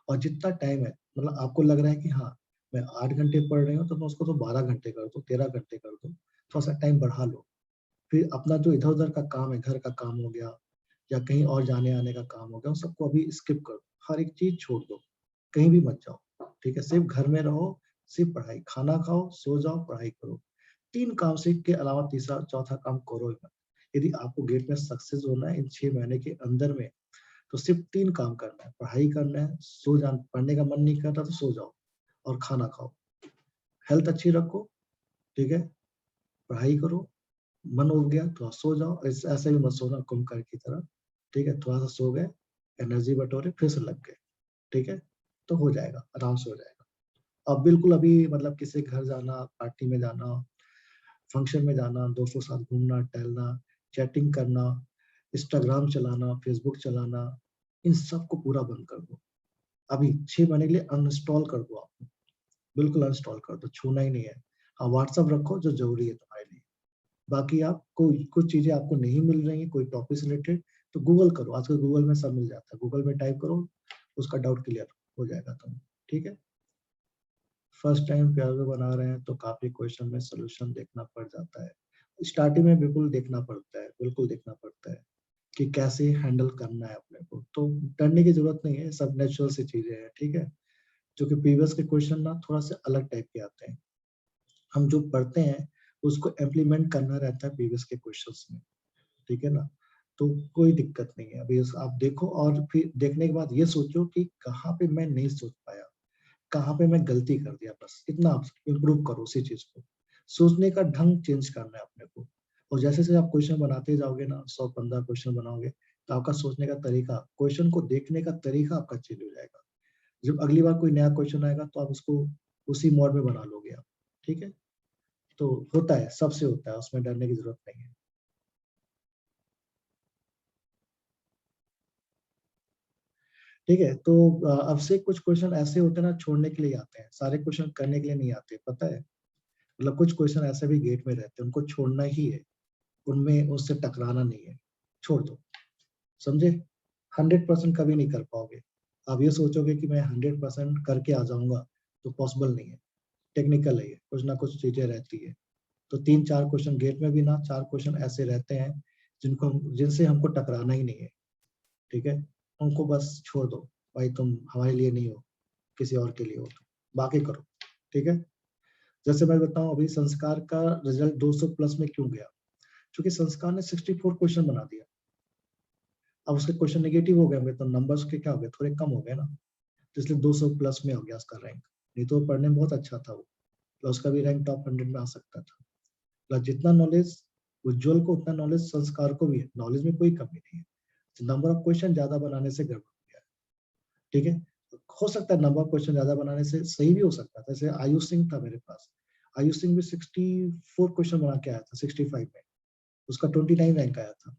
और जितना टाइम है, मतलब आपको लग रहा है कि हाँ मैं 8 घंटे पढ़ रही हूँ, तो मैं उसको तो 12 घंटे कर दूं, 13 घंटे कर दूं, थोड़ा सा टाइम बढ़ा लो। फिर अपना जो इधर उधर का काम है, घर का काम हो गया या कहीं और जाने आने का काम हो गया, उन सबको अभी स्किप कर दो, हर एक चीज छोड़ दो, कहीं भी मत जाओ, ठीक है? सिर्फ घर में रहो, सिर्फ पढ़ाई, खाना खाओ, सो जाओ, पढ़ाई करो। 3 काम सीख के अलावा तीसरा चौथा काम करो ही मत। यदि आपको गेट में सक्सेस होना है इन 6 महीने के अंदर में, तो सिर्फ 3 काम करना है, पढ़ाई करना है, सो जा, पढ़ने का मन नहीं कर रहा तो सो जाओ और खाना खाओ। हेल्थ अच्छी रखो, ठीक है? पढ़ाई करो, मन उब गया तो सो जाओ, ऐसे भी मत सोना कुंभकर्ण की तरह, ठीक है? थोड़ा सा सो गए, एनर्जी बटोरे, फिर से लग गए, ठीक है? तो हो जाएगा, आराम से हो जाएगा। अब बिल्कुल अभी मतलब किसी के घर जाना, पार्टी में जाना, फंक्शन में जाना, दोस्तों के साथ घूमना, टहलना, चैटिंग करना, इंस्टाग्राम चलाना, फेसबुक चलाना, इन सबको पूरा बंद कर दो। अभी 6 महीने के लिए अनइंस्टॉल कर दो आप, बिल्कुल अनइंस्टॉल कर दो, छूना ही नहीं है। हाँ, व्हाट्सएप रखो जो ज़रूरी है तुम्हारे लिए। बाकी आप कोई कुछ चीज़ें आपको नहीं मिल रही हैं, कोई टॉपिक से रिलेटेड, तो गूगल करो, आजकल गूगल में सब मिल जाता है, गूगल में टाइप करो, उसका डाउट क्लियर हो जाएगा तुम्हें, ठीक है? फर्स्ट टाइम प्याज़ो बना रहे हैं तो काफ़ी क्वेश्चन में सॉल्यूशन देखना पड़ जाता है। स्टार्टिंग में बिल्कुल देखना पड़ता है, बिल्कुल देखना पड़ता है कि कैसे हैंडल करना है अपने को, तो डरने की ज़रूरत नहीं है, सब नेचुरल सी चीज़ें हैं, ठीक है? जो कि प्रीवियस के क्वेश्चन ना थोड़ा-सा अलग टाइप के आते हैं। हम जो पढ़ते हैं, उसको इम्प्लीमेंट करना रहता है प्रीवियस के क्वेश्चंस में, ठीक है ना? तो कोई दिक्कत नहीं है। अभी आप देखो और फिर देखने के बाद ये सोचो कि कहाँ पे मैं नहीं सोच पाया, कहाँ पे मैं गलती कर दिया, बस इतना आप इम्प्रूव करो उसी चीज़ को। सोचने का ढंग चेंज करना है अपने को, और जैसे-जैसे आप क्वेश्चन बनाते जाओगे ना, 100-15 क्वेश्चन बनाओगे, तो आपका सोचने का तरीका, क्वेश्चन को देखने का तरीका आपका चेंज हो जाएगा। जब अगली बार कोई नया क्वेश्चन आएगा तो आप उसको उसी मोड में बना लोगे आप, ठीक है? तो होता है, सबसे होता है, उसमें डरने की ज़रूरत नहीं है। ठीक है? तो अब से कुछ क्वेश्चन ऐसे होते हैं ना, छोड़ने के लिए आते हैं, सारे क्वेश्चन करने के लिए नहीं आते, पता है? मतलब कुछ क्वेश्चन ऐसे भी गेट में रहते हैं, उनको छोड़ना ही है, उनमें उससे टकराना नहीं है, छोड़ दो, समझे? 100% कभी नहीं कर पाओगे। आप ये सोचोगे कि मैं 100% करके आ जाऊँगा, तो पॉसिबल नहीं है, टेक्निकल है ये, कुछ ना कुछ चीज़ें रहती है। तो 3-4 क्वेश्चन गेट में भी ना 4 क्वेश्चन ऐसे रहते हैं, जिनको जिनसे हमको टकराना ही नहीं है, ठीक है? उनको बस छोड़ दो, भाई तुम हमारे लिए नहीं हो, किसी और के लिए हो, बाकी करो, ठीक है। जैसे मैं बताऊं, अभी संस्कार का रिजल्ट 200 प्लस में क्यों गया, क्योंकि संस्कार ने 64 क्वेश्चन बना दिया। अब उसके क्वेश्चन नेगेटिव हो गए होंगे तो नंबर्स के क्या हो गए, थोड़े कम हो गए ना, तो इसलिए 200 प्लस में हो गया उसका रैंक। नहीं तो पढ़ने में बहुत अच्छा था वो, तो उसका भी रैंक टॉप 100 में आ सकता था। मतलब जितना नॉलेज उज्जवल को, उतना नॉलेज संस्कार को भी है, नॉलेज में कोई कमी नहीं है। नंबर ऑफ क्वेश्चन ज्यादा बनाने से गड़बड़ हो गया है, ठीक है। हो सकता है नंबर ऑफ क्वेश्चन ज्यादा बनाने से सही भी हो सकता था, जैसे आयुष सिंह था मेरे पास, आयुष सिंह भी 64 क्वेश्चन बना के आया था 65 में, उसका 29 रैंक आया था,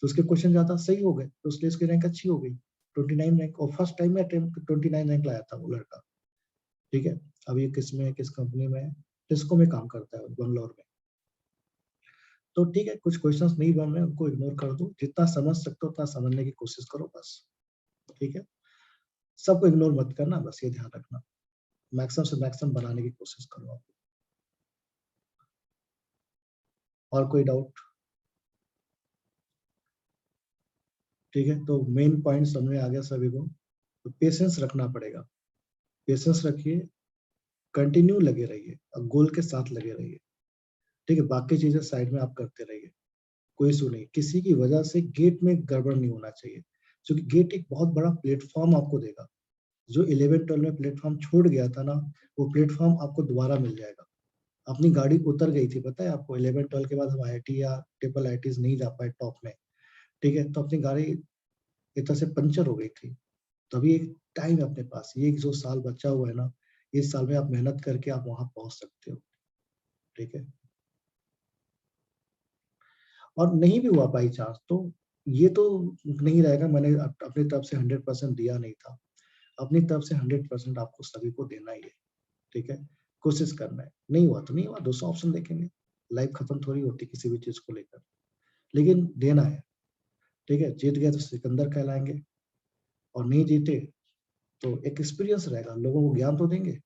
तो उसके क्वेश्चन ज्यादा सही हो गए, तो इसलिए उसकी रैंक अच्छी हो गई 29 रैंक, और फर्स्ट टाइम में अटेम्प्ट 29 रैंक लाया था वो लड़का, ठीक है। अब ये किस में, किस कंपनी में, टिस्को में काम करता है बंगलोर में। तो ठीक है, कुछ क्वेश्चंस नहीं बन रहे उनको इग्नोर कर दो, जितना समझ सकते हो उतना समझने की कोशिश करो बस, ठीक है। सबको इग्नोर मत करना, बस ये ध्यान रखना, मैक्सिमम से मैक्सिमम बनाने की कोशिश करो आप। और कोई डाउट? ठीक है, तो मेन पॉइंट समझ में आ गया सभी को, तो पेशेंस रखना पड़ेगा, पेशेंस रखिए, कंटिन्यू लगे रहिए और गोल के साथ लगे रहिए, ठीक है। बाकी चीजें साइड में आप करते रहिए, कोई इशू नहीं, किसी की वजह से गेट में गड़बड़ नहीं होना चाहिए, क्योंकि गेट एक बहुत बड़ा प्लेटफॉर्म आपको देगा। जो 11-12 में प्लेटफॉर्म छूट गया था ना, वो प्लेटफॉर्म आपको दोबारा मिल जाएगा। अपनी गाड़ी उतर गई थी, पता है आपको, 11-12 के बाद हम IIT या ट्रिपल IITs नहीं जा पाए टॉप में, ठीक है। तो अपनी गाड़ी एक तरह से पंचर हो गई थी, तभी एक टाइम है अपने पास, ये जो साल बचा हुआ है ना, इस साल में आप मेहनत करके आप वहां पहुंच सकते हो, ठीक है। और नहीं भी हुआ बाई चांस तो ये तो नहीं रहेगा, मैंने अपनी तरफ से 100% दिया नहीं था, अपनी तरफ से 100% आपको सभी को देना ही है, ठीक है। कोशिश करना है, नहीं हुआ तो नहीं हुआ, दूसरा ऑप्शन देखेंगे, लाइफ खत्म थोड़ी होती किसी भी चीज को लेकर, लेकिन देना है, ठीक है। जीत गए तो सिकंदर कहलाएंगे, और नहीं जीते तो एक एक्सपीरियंस रहेगा, लोगों को ज्ञान तो देंगे,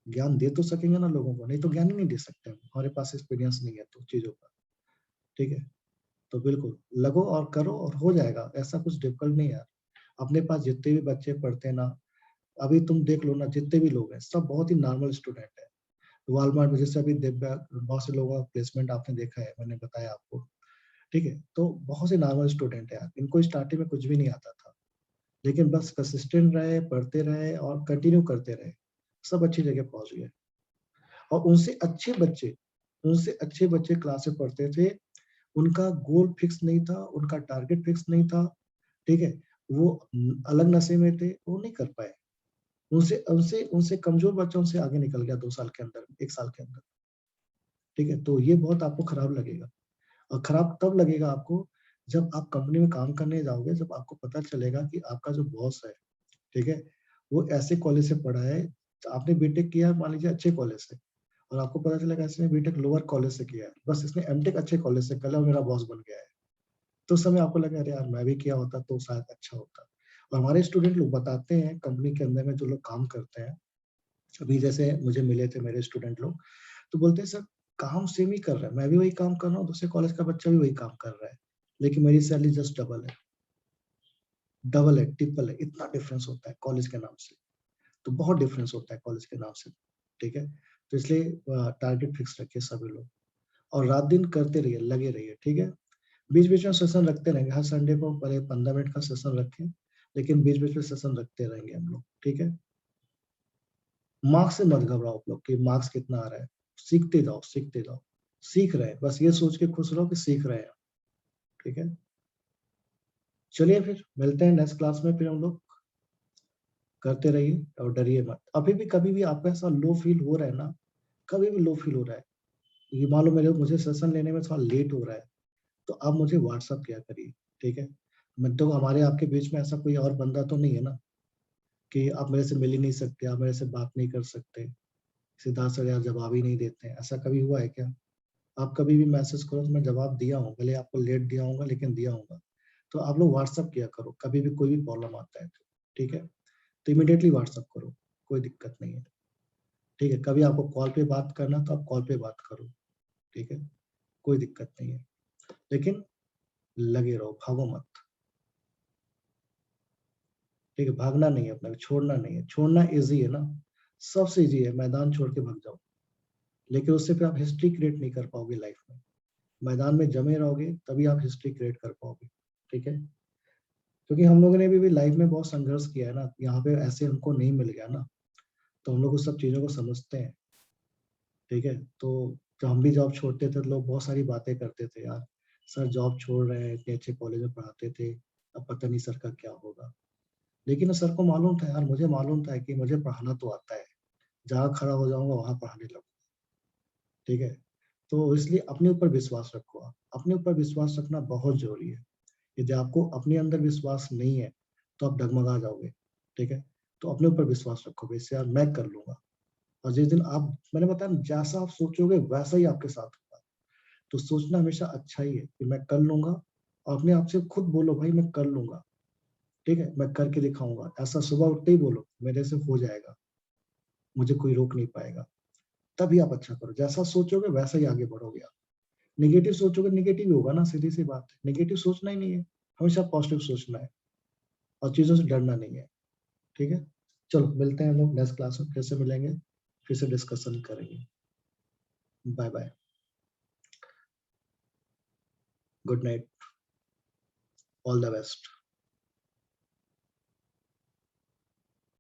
ज्ञान दे तो सकेंगे ना लोगों को, नहीं तो ज्ञान ही नहीं दे सकते हम, हमारे पास एक्सपीरियंस नहीं है तो चीजों का, ठीक है। तो बिल्कुल लगो और करो और हो जाएगा, ऐसा कुछ डिफिकल्ट नहीं है यार। अपने पास जितने भी बच्चे पढ़ते हैं ना, अभी तुम देख लो ना, जितने भी लोग हैं सब बहुत ही नॉर्मल स्टूडेंट है। वॉलमार्ट में जैसे अभी दिव्या, बहुत से लोगों का प्लेसमेंट आपने देखा है, मैंने बताया आपको, ठीक है। तो बहुत से नॉर्मल स्टूडेंट है यार, इनको स्टार्टिंग में कुछ भी नहीं आता था, लेकिन बस कंसिस्टेंट रहे, पढ़ते रहे और कंटिन्यू करते रहे, सब अच्छी जगह पहुंच गए। और उनसे अच्छे बच्चे क्लास में पढ़ते थे, उनका गोल फिक्स नहीं था, उनका टारगेट फिक्स नहीं था, ठीक है। वो अलग नशे में थे, वो नहीं कर पाए, उनसे उनसे उनसे कमजोर बच्चा उनसे आगे निकल गया 2 साल के अंदर, 1 साल के अंदर, ठीक है। तो ये बहुत आपको खराब लगेगा, और खराब तब लगेगा आपको जब आप कंपनी में काम करने जाओगे, जब आपको पता चलेगा कि आपका जो बॉस है, ठीक है, वो ऐसे कॉलेज से पढ़ा है, तो आपने बीटेक किया मान लीजिए अच्छे कॉलेज से, और आपको पता चलेगा इसने बीटेक लोअर कॉलेज से किया है, बस इसने एमटेक अच्छे कॉलेज से कर लिया और मेरा बॉस बन गया है, तो उस समय आपको लगा अरे यार मैं भी किया होता तो शायद अच्छा होता। और हमारे स्टूडेंट लोग बताते हैं, कंपनी के अंदर में जो लोग काम करते हैं, अभी जैसे मुझे मिले थे मेरे स्टूडेंट लोग, तो बोलते हैं सर काम सेम ही कर रहा है, मैं भी वही काम कर रहा हूँ, दूसरे कॉलेज का बच्चा भी वही काम कर रहा है, लेकिन मेरी सैलरी जस्ट डबल है, डबल है, ट्रिपल है, इतना डिफरेंस होता है कॉलेज के नाम से, तो बहुत डिफरेंस होता है कॉलेज के नाम से, ठीक है। तो इसलिए टारगेट फिक्स रखिए सभी लोग, और रात दिन करते रहिए, लगे रहिए, ठीक है। बीच बीच में सेशन रखते रहेंगे, हर संडे को पहले 15 मिनट का सेशन रखें, लेकिन बीच बीच में सेशन रखते रहेंगे हम लोग, ठीक है। मार्क्स से मत घबराओ आप लोग कि मार्क्स कितना आ रहा है, सीखते जाओ सीखते जाओ, सीख रहे हैं, बस ये सोच के खुश रहो कि सीख रहे हैं, ठीक है। चलिए फिर मिलते हैं नेक्स्ट क्लास में, फिर हम लोग करते रहिए और डरिए मत, अभी भी कभी भी आपको ऐसा लो फील हो रहा है ना, कभी भी लो फील हो रहा है, ये मान लो मेरे मुझे सेशन लेने में थोड़ा लेट हो रहा है, तो आप मुझे व्हाट्सअप किया करिए, ठीक है। मैं तो, हमारे आपके बीच में ऐसा कोई और बंदा तो नहीं है ना कि आप मेरे से मिल ही नहीं सकते, आप मेरे से बात नहीं कर सकते, सिद्धार्थ सर यार जवाब ही नहीं देते हैं, ऐसा कभी हुआ है क्या? आप कभी भी मैसेज करो तो मैं जवाब दिया हूँ, भले आपको लेट दिया होगा लेकिन दिया होगा। तो आप लोग व्हाट्सअप किया करो, कभी भी कोई भी प्रॉब्लम आता है तो, ठीक है। तो इमीडिएटली व्हाट्सअप करो, कोई दिक्कत नहीं है, ठीक है। कभी आपको कॉल पे बात करना तो आप कॉल पे बात करो, ठीक है, कोई दिक्कत नहीं है, लेकिन लगे रहो, भागो मत। ठीक है, भागना नहीं है अपना, छोड़ना नहीं है। छोड़ना ईज़ी है ना, सबसे ईज़ी है, मैदान छोड़ के भाग जाओ। लेकिन उससे फिर आप हिस्ट्री क्रिएट नहीं कर पाओगे लाइफ में। मैदान में जमे रहोगे तभी आप हिस्ट्री क्रिएट कर पाओगे, ठीक है? क्योंकि हम लोगों ने भी लाइफ में बहुत संघर्ष किया है ना, यहाँ पे ऐसे हमको नहीं मिल गया ना, तो हम लोग उस सब चीज़ों को समझते हैं, ठीक है? तो जब हम भी जॉब छोड़ते थे तो लोग बहुत सारी बातें करते थे, यार सर जॉब छोड़ रहे हैं, इतने अच्छे कॉलेज में पढ़ाते थे, अब पता नहीं सर का क्या होगा। लेकिन सर को मालूम था यार, मुझे मालूम था कि मुझे पढ़ाना तो आता है, जहाँ खड़ा हो जाऊँगा वहाँ पढ़ाने लगूँगा, ठीक है? तो इसलिए अपने ऊपर विश्वास रखो आप, अपने ऊपर विश्वास रखना बहुत ज़रूरी है। यदि आपको अपने अंदर विश्वास नहीं है, तो आप डगमगा जाओगे, ठीक है? तो अपने ऊपर विश्वास रखो कि इससे यार मैं कर लूँगा। और जिस दिन आप, मैंने बताया ना, जैसा आप सोचोगे वैसा ही आपके साथ होगा। तो सोचना हमेशा अच्छा ही है कि मैं कर लूँगा, और अपने आप से खुद बोलो भाई मैं कर लूँगा, ठीक है? मैं करके दिखाऊँगा। ऐसा सुबह उठते ही बोलो, मेरे से हो जाएगा, मुझे कोई रोक नहीं पाएगा। तभी आप अच्छा करो, जैसा सोचोगे वैसा ही आगे बढ़ोगे आप। नेगेटिव सोचोगे नेगेटिव ही होगा ना, सीधी-सी बात है। नेगेटिव सोचना ही नहीं है, हमेशा पॉजिटिव सोचना है और चीज़ों से डरना नहीं है, ठीक है? चलो मिलते हैं हम लोग नेक्स्ट क्लास में, फिर से मिलेंगे, फिर से डिस्कशन करेंगे। Bye-bye, good night, all the best.